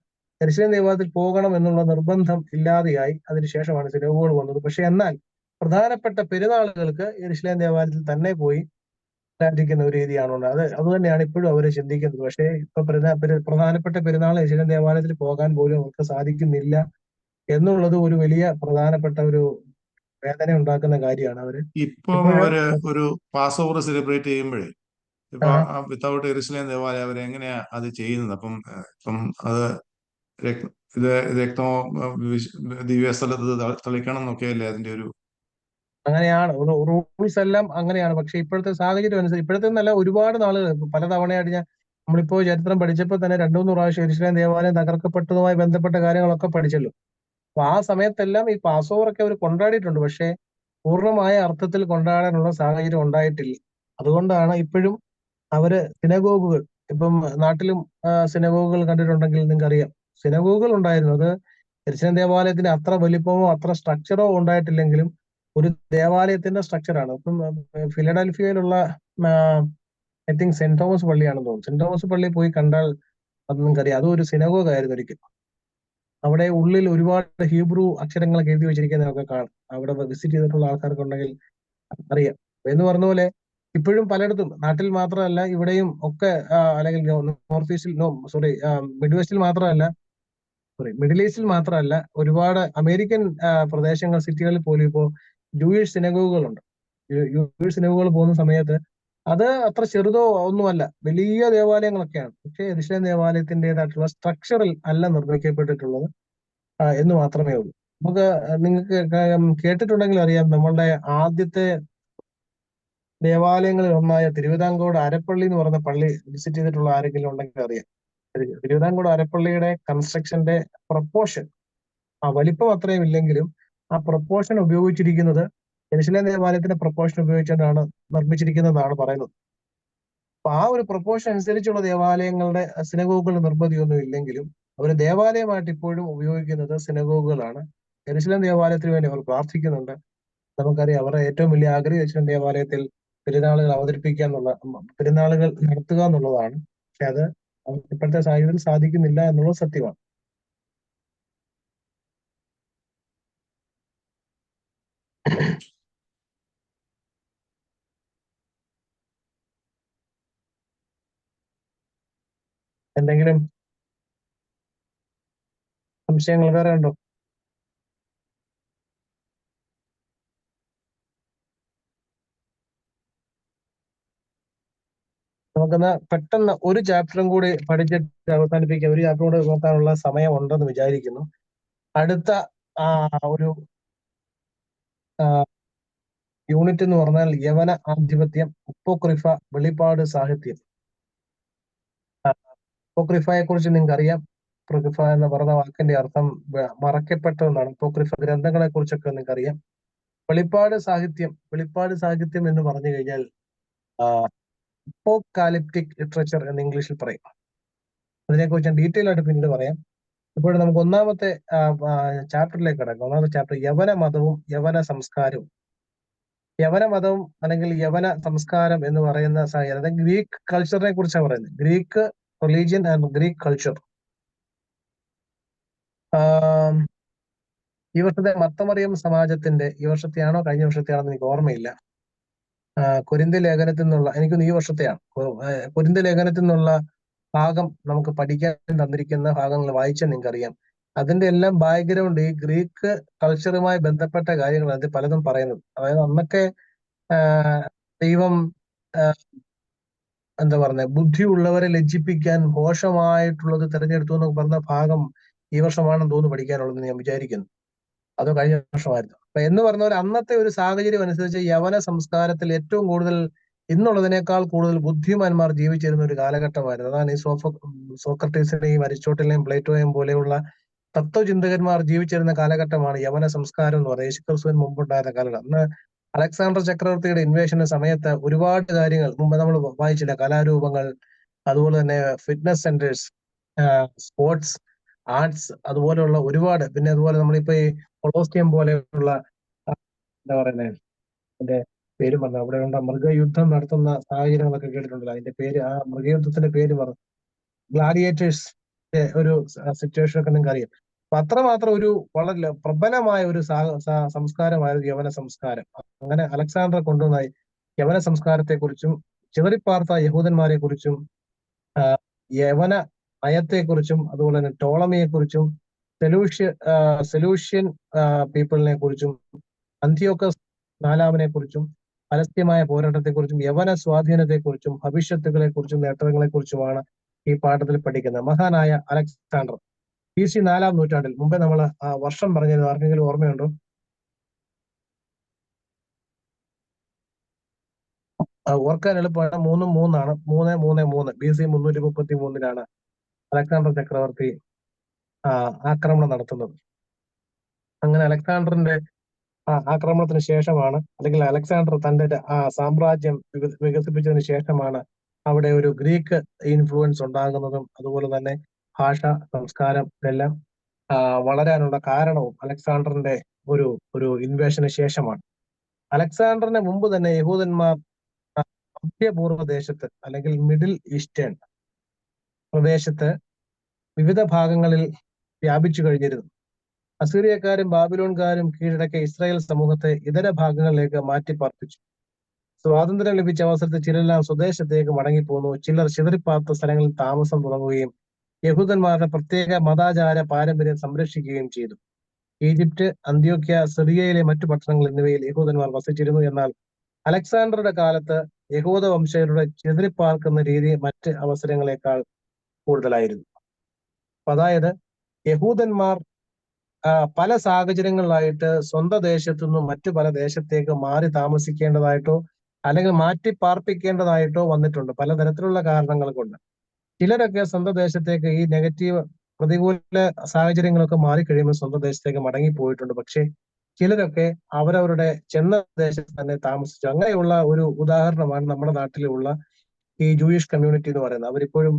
യെരുശലേം ദേവാലയത്തിൽ പോകണം എന്നുള്ള നിർബന്ധം ഇല്ലാതെയായി. അതിനുശേഷമാണ് സിനഗോഗുകൾ വന്നത്. പക്ഷെ എന്നാൽ പ്രധാനപ്പെട്ട പെരുന്നാളുകൾക്ക് യെരുശലേം ദേവാലയത്തിൽ തന്നെ പോയി ആരാധിക്കുന്ന ഒരു രീതിയാണ് അത് തന്നെയാണ് ഇപ്പോഴും അവര് ചിന്തിക്കുന്നത്. പക്ഷേ ഇപ്പൊ പ്രധാനപ്പെട്ട പെരുന്നാൾ യെരുശലേം ദേവാലയത്തിൽ പോകാൻ പോലും അവർക്ക് സാധിക്കുന്നില്ല എന്നുള്ളത് ഒരു വലിയ പ്രധാനപ്പെട്ട ഒരു വേദന ഉണ്ടാക്കുന്ന കാര്യമാണ്. ഇപ്പം അവര് ഒരു പാസ് ഓവർ സെലിബ്രേറ്റ് ചെയ്യുമ്പോഴേ ഇപ്പൊ വിത്തൗട്ട് യെരുശലേം ദേവാലയം അവർ എങ്ങനെയാ അത് ചെയ്യുന്നത്? ഇപ്പം അത് രക്തമോ ദിവ്യസ്ഥലത്ത് തളിക്കണം എന്നൊക്കെയല്ലേ അതിന്റെ ഒരു അങ്ങനെയാണ് റൂൾസ് എല്ലാം അങ്ങനെയാണ്. പക്ഷെ ഇപ്പോഴത്തെ സാഹചര്യം അനുസരിച്ച്, ഇപ്പോഴത്തെ നല്ല ഒരുപാട് നാളുകൾ പലതവണയായിട്ട് നമ്മളിപ്പോ ചരിത്രം പഠിച്ചപ്പോൾ തന്നെ 2-3 പ്രാവശ്യം യെരുശലേം ദേവാലയം തകർക്കപ്പെട്ടതുമായി ബന്ധപ്പെട്ട കാര്യങ്ങളൊക്കെ പഠിച്ചല്ലോ. അപ്പൊ ആ സമയത്തെല്ലാം ഈ പാസ് ഓവർ ഒക്കെ അവർ കൊണ്ടാടിയിട്ടുണ്ട്. പക്ഷെ പൂർണ്ണമായ അർത്ഥത്തിൽ കൊണ്ടാടാനുള്ള സാഹചര്യം ഉണ്ടായിട്ടില്ല. അതുകൊണ്ടാണ് ഇപ്പോഴും അവര് സിനഗോഗുകൾ, ഇപ്പം നാട്ടിലും സിനഗോഗുകൾ കണ്ടിട്ടുണ്ടെങ്കിൽ നിങ്ങൾക്ക് അറിയാം, സിനഗോഗുകൾ ഉണ്ടായിരുന്നു. അത് യെരുശലേം ദേവാലയത്തിന് അത്ര വലിപ്പമോ അത്ര സ്ട്രക്ചറോ ഉണ്ടായിട്ടില്ലെങ്കിലും ഒരു ദേവാലയത്തിന്റെ സ്ട്രക്ചറാണ്. ഇപ്പം ഫിലഡൽഫിയയിലുള്ള ഐ തിങ്ക് സെന്റ് തോമസ് പള്ളിയാണെന്ന് തോന്നുന്നു. സെന്റ് തോമസ് പള്ളി പോയി കണ്ടാൽ അത് നിങ്ങൾക്കറിയാം, അതും ഒരു സിനഗോഗ് ആയിരുന്നു ഒരിക്കൽ. അവിടെ ഉള്ളിൽ ഒരുപാട് ഹീബ്രു അക്ഷരങ്ങളൊക്കെ എഴുതി വെച്ചിരിക്കുന്നതൊക്കെ കാണാം. അവിടെ വിസിറ്റ് ചെയ്തിട്ടുള്ള ആൾക്കാർക്കുണ്ടെങ്കിൽ അറിയാം. എന്ന് പറഞ്ഞ പോലെ ഇപ്പോഴും പലയിടത്തും, നാട്ടിൽ മാത്രമല്ല ഇവിടെയും ഒക്കെ അല്ലെങ്കിൽ നോർത്ത് ഈസ്റ്റിൽ മിഡിൽ ഈസ്റ്റിൽ മാത്രമല്ല ഒരുപാട് അമേരിക്കൻ പ്രദേശങ്ങൾ, സിറ്റികളിൽ പോലും ഇപ്പോ ജൂയിഷ് സിനഗോഗുകളുണ്ട്. ജൂയിഷ് സിനഗോഗുകൾ പോകുന്ന സമയത്ത് അത് അത്ര ചെറുതോ ഒന്നുമല്ല, വലിയ ദേവാലയങ്ങളൊക്കെയാണ്. പക്ഷേ യെരുശലേം ദേവാലയത്തിൻ്റെതായിട്ടുള്ള സ്ട്രക്ചറിൽ അല്ല നിർമ്മിക്കപ്പെട്ടിട്ടുള്ളത് എന്ന് മാത്രമേ ഉള്ളൂ. നിങ്ങൾക്ക് കേട്ടിട്ടുണ്ടെങ്കിൽ അറിയാം, നമ്മളുടെ ആദ്യത്തെ ദേവാലയങ്ങളിൽ ഒന്നായ തിരുവിതാംകോട് അരപ്പള്ളി എന്ന് പറയുന്ന പള്ളി വിസിറ്റ് ചെയ്തിട്ടുള്ള ആരെങ്കിലും ഉണ്ടെങ്കിൽ അറിയാം. തിരുവിതാംകോട് അരപ്പള്ളിയുടെ കൺസ്ട്രക്ഷന്റെ പ്രൊപ്പോർഷൻ, വലിപ്പം അത്രയും ഇല്ലെങ്കിലും ആ പ്രൊപ്പോർഷൻ ഉപയോഗിച്ചിരിക്കുന്നത് യെരുശലേം ദേവാലയത്തിന്റെ പ്രൊപ്പോർഷൻ ഉപയോഗിച്ചാണ് നിർമ്മിച്ചിരിക്കുന്നതെന്നാണ് പറയുന്നത്. അപ്പൊ ആ ഒരു പ്രൊപ്പോർഷൻ അനുസരിച്ചുള്ള ദേവാലയങ്ങളുടെ സിനഗോഗുകളുടെ നിർമ്മിതിയൊന്നും ഇല്ലെങ്കിലും അവർ ദേവാലയമായിട്ട് ഇപ്പോഴും ഉപയോഗിക്കുന്നത് സിനഗോഗുകളാണ്. യെരുശലേം ദേവാലയത്തിന് വേണ്ടി അവർ പ്രാർത്ഥിക്കുന്നുണ്ട്. നമുക്കറിയാം അവരുടെ ഏറ്റവും വലിയ ആഗ്രഹം യെരുശലേം ദേവാലയത്തിൽ പെരുന്നാളുകൾ നടത്തുക എന്നുള്ളതാണ്. പക്ഷെ അത് അവർക്ക് ഇപ്പോഴത്തെ സാഹചര്യത്തിൽ സാധിക്കുന്നില്ല എന്നുള്ളത് സത്യമാണ്. എന്തെങ്കിലും സംശയങ്ങൾ വേറെ ഉണ്ടോ? നമുക്കെന്നാ പെട്ടെന്ന് ഒരു ചാപ്റ്ററും കൂടി പഠിച്ചിട്ട് അവസാനിപ്പിക്കാം. ഒരു ചാപ്റ്റർ കൂടെ നോക്കാനുള്ള സമയം ഉണ്ടെന്ന് വിചാരിക്കുന്നു. അടുത്ത ഒരു യൂണിറ്റ് എന്ന് പറഞ്ഞാൽ യവന ആധിപത്യം, അപ്പോക്രിഫ, വെളിപ്പാട് സാഹിത്യം. അപ്പോക്രിഫയെ കുറിച്ച് നിങ്ങൾക്ക് അറിയാം. അപ്പോക്രിഫ എന്ന് പറഞ്ഞ വാക്കിന്റെ അർത്ഥം മറക്കപ്പെട്ടതെന്നാണ്. അപ്പോക്രിഫ ഗ്രന്ഥങ്ങളെ കുറിച്ചൊക്കെ നിങ്ങൾക്ക് അറിയാം. വെളിപ്പാട് സാഹിത്യം എന്ന് പറഞ്ഞു കഴിഞ്ഞാൽ അപ്പോകാലിപ്റ്റിക് ലിറ്ററേച്ചർ എന്ന് ഇംഗ്ലീഷിൽ പറയും. അതിനെക്കുറിച്ച് ഞാൻ ഡീറ്റെയിൽ ആയിട്ട് പിന്നീട് പറയാം. ഇപ്പോൾ നമുക്ക് ഒന്നാമത്തെ ചാപ്റ്ററിലേക്ക് കിടക്കാം. ഒന്നാമത്തെ ചാപ്റ്റർ യവന മതവും യവന സംസ്കാരവും. യവന മതം അല്ലെങ്കിൽ യവന സംസ്കാരം എന്ന് പറയുന്ന അതായത് ഗ്രീക്ക് കൾച്ചറിനെ കുറിച്ചാണ് പറയുന്നത്. Greek religion and Greek culture. ഈ വർഷത്തെ മർത്തമറിയം സമാജത്തിന്റെ, ഈ വർഷത്തെയാണോ കഴിഞ്ഞ വർഷത്തെയാണെന്ന് എനിക്ക് ഓർമ്മയില്ല, കൊരിന്ത്യ ലേഖനത്തിൽ നിന്നുള്ള, എനിക്കൊന്ന് ഈ വർഷത്തെയാണ്, കൊരിന്ത്യ ലേഖനത്തിൽ നിന്നുള്ള ഭാഗം നമുക്ക് പഠിക്കാൻ തന്നിരിക്കുന്ന ഭാഗങ്ങൾ വായിച്ചാൽ നിങ്ങൾക്കറിയാം. അതിന്റെ എല്ലാം ബാക്ക്ഗ്രൗണ്ട് ഈ ഗ്രീക്ക് കൾച്ചറുമായി ബന്ധപ്പെട്ട കാര്യങ്ങൾ അത് പലതും പറയുന്നത്. അതായത് അന്നൊക്കെ ദൈവം എന്താ പറയുന്നത്, ബുദ്ധിയുള്ളവരെ ലജ്ജിപ്പിക്കാൻ ഘോഷമായിട്ടുള്ളത് തിരഞ്ഞെടുത്തു എന്ന് പറഞ്ഞ ഭാഗം ഈ വർഷമാണെന്ന് തോന്നുന്നു പഠിക്കാനുള്ളതെന്ന് ഞാൻ വിചാരിക്കുന്നു. അതോ കഴിഞ്ഞ വർഷമായിരുന്നു. അപ്പൊ എന്ന് പറഞ്ഞ പോലെ അന്നത്തെ ഒരു സാഹചര്യം അനുസരിച്ച് യവന സംസ്കാരത്തിൽ ഏറ്റവും കൂടുതൽ, ഇന്നുള്ളതിനേക്കാൾ കൂടുതൽ ബുദ്ധിമാന്മാർ ജീവിച്ചിരുന്ന ഒരു കാലഘട്ടമായിരുന്നു. അതാണ് ഈ സോക്രട്ടീസിനെയും അരിസ്റ്റോട്ടലിനെയും പ്ലേറ്റോയെയും പോലെയുള്ള തത്വചിന്തകന്മാർ ജീവിച്ചിരുന്ന കാലഘട്ടമാണ് യവന സംസ്കാരം എന്ന് പറയുന്നത്. യേശുക്രിസ്തുവിന് മുമ്പുണ്ടായിരുന്ന കാലഘട്ടം. അന്ന് അലക്സാണ്ടർ ചക്രവർത്തിയുടെ ഇൻവേഷന്റെ സമയത്ത് ഒരുപാട് കാര്യങ്ങൾ മുമ്പ് നമ്മൾ വായിച്ചില്ല. കലാരൂപങ്ങൾ, അതുപോലെ തന്നെ ഫിറ്റ്നസ് സെന്റേഴ്സ്, സ്പോർട്സ്, ആർട്സ്, അതുപോലെയുള്ള ഒരുപാട്, പിന്നെ അതുപോലെ നമ്മളിപ്പോ ഈ കൊളോസിയം പോലെയുള്ള എന്താ പറയുന്നത്, അതിന്റെ പേര് പറഞ്ഞു, അവിടെ ഉണ്ട് മൃഗയുദ്ധം നടത്തുന്ന സാഹചര്യങ്ങളൊക്കെ കേട്ടിട്ടുണ്ടല്ലോ. അതിന്റെ പേര്, ആ മൃഗയുദ്ധത്തിന്റെ പേര് പറഞ്ഞു, ഗ്ലാഡിയേറ്റേഴ്സ് ഒരു സിറ്റുവേഷൻ ഒക്കെ നിങ്ങൾക്ക് അറിയാം. അപ്പൊ അത്രമാത്രം ഒരു വളരെ പ്രബലമായ ഒരു സംസ്കാരമായിരുന്നു യവന സംസ്കാരം. അങ്ങനെ അലക്സാണ്ടർ കൊണ്ടുവന്ന യവന സംസ്കാരത്തെ കുറിച്ചും ചിതറിപ്പാർത്ത യഹൂദന്മാരെ കുറിച്ചും യവന നയത്തെക്കുറിച്ചും അതുപോലെ തന്നെ ടോളമിയെ കുറിച്ചും സെലൂഷ്യൻ പീപ്പിളിനെ കുറിച്ചും അന്ത്യോക്കസ് നാലാമനെ കുറിച്ചും പരസ്യമായ പോരാട്ടത്തെക്കുറിച്ചും യവന സ്വാധീനത്തെക്കുറിച്ചും ഭവിഷ്യത്തുകളെ കുറിച്ചും നേട്ടങ്ങളെ കുറിച്ചുമാണ് ഈ പാഠത്തിൽ പഠിക്കുന്നത്. മഹാനായ അലക്സാണ്ടർ BC 4-ാം നൂറ്റാണ്ടിൽ, മുമ്പേ നമ്മൾ ആ വർഷം പറഞ്ഞിരുന്നു, ആർക്കെങ്കിലും ഓർമ്മയുണ്ടോ? ഓർക്കാൻ എളുപ്പമാണ്, 3-3 333 BC 333 അലക്സാണ്ടർ ചക്രവർത്തി ആക്രമണം നടത്തുന്നത്. അങ്ങനെ അലക്സാണ്ടറിന്റെ ആക്രമണത്തിന് ശേഷമാണ്, അല്ലെങ്കിൽ അലക്സാണ്ടർ തന്റെ സാമ്രാജ്യം വികസിപ്പിച്ചതിന് ശേഷമാണ് അവിടെ ഒരു ഗ്രീക്ക് ഇൻഫ്ലുവൻസ് ഉണ്ടാകുന്നതും അതുപോലെ തന്നെ ഭാഷ, സംസ്കാരം ഇതെല്ലാം വളരാനുള്ള കാരണവും അലക്സാണ്ടറിന്റെ ഒരു ഇൻവേഷന് ശേഷമാണ്. അലക്സാണ്ടറിന് മുമ്പ് തന്നെ യഹൂദന്മാർ മധ്യപൂർവ്വ ദേശത്ത് അല്ലെങ്കിൽ മിഡിൽ ഈസ്റ്റേൺ പ്രദേശത്ത് വിവിധ ഭാഗങ്ങളിൽ വ്യാപിച്ചു കഴിഞ്ഞിരുന്നു. അസീറിയക്കാരും ബാബിലോൺകാരും കീഴടക്കിയ ഇസ്രായേൽ സമൂഹത്തെ ഇതര ഭാഗങ്ങളിലേക്ക് മാറ്റിപ്പാർപ്പിച്ചു. സ്വാതന്ത്ര്യം ലഭിച്ച അവസരത്തിൽ ചിലരെല്ലാം സ്വദേശത്തേക്ക് മടങ്ങിപ്പോന്നു. ചിലർ ചിതറിപ്പാർത്ത സ്ഥലങ്ങളിൽ താമസം തുടങ്ങുകയും യഹൂദന്മാരുടെ പ്രത്യേക മതാചാര പാരമ്പര്യം സംരക്ഷിക്കുകയും ചെയ്തു. ഈജിപ്റ്റ്, അന്ത്യോക്യ, സിറിയയിലെ മറ്റു പട്ടണങ്ങൾ എന്നിവയിൽ യഹൂദന്മാർ വസിച്ചിരുന്നു. എന്നാൽ അലക്സാണ്ടറുടെ കാലത്ത് യഹൂദ വംശജരുടെ ചിതറിപ്പാർക്കുന്ന രീതി മറ്റ് അവസരങ്ങളെക്കാൾ കൂടുതലായിരുന്നു. അതായത് യഹൂദന്മാർ പല സാഹചര്യങ്ങളിലായിട്ട് സ്വന്തം ദേശത്തു നിന്നും മറ്റു പല ദേശത്തേക്ക് മാറി താമസിക്കേണ്ടതായിട്ടോ അല്ലെങ്കിൽ മാറ്റി പാർപ്പിക്കേണ്ടതായിട്ടോ വന്നിട്ടുണ്ട്, പലതരത്തിലുള്ള കാരണങ്ങൾ കൊണ്ട്. ചിലരൊക്കെ സ്വന്തം ദേശത്തേക്ക് ഈ നെഗറ്റീവ് പ്രതികൂല സാഹചര്യങ്ങളൊക്കെ മാറിക്കഴിയുമ്പോൾ സ്വന്തം ദേശത്തേക്ക് മടങ്ങിപ്പോയിട്ടുണ്ട്. പക്ഷെ ചിലരൊക്കെ അവരവരുടെ ചെന്ന ദേശത്ത് തന്നെ താമസിച്ചു. അങ്ങനെയുള്ള ഒരു ഉദാഹരണമാണ് നമ്മുടെ നാട്ടിലുള്ള ഈ ജൂയിഷ് കമ്മ്യൂണിറ്റി എന്ന് പറയുന്നത്. അവരിപ്പോഴും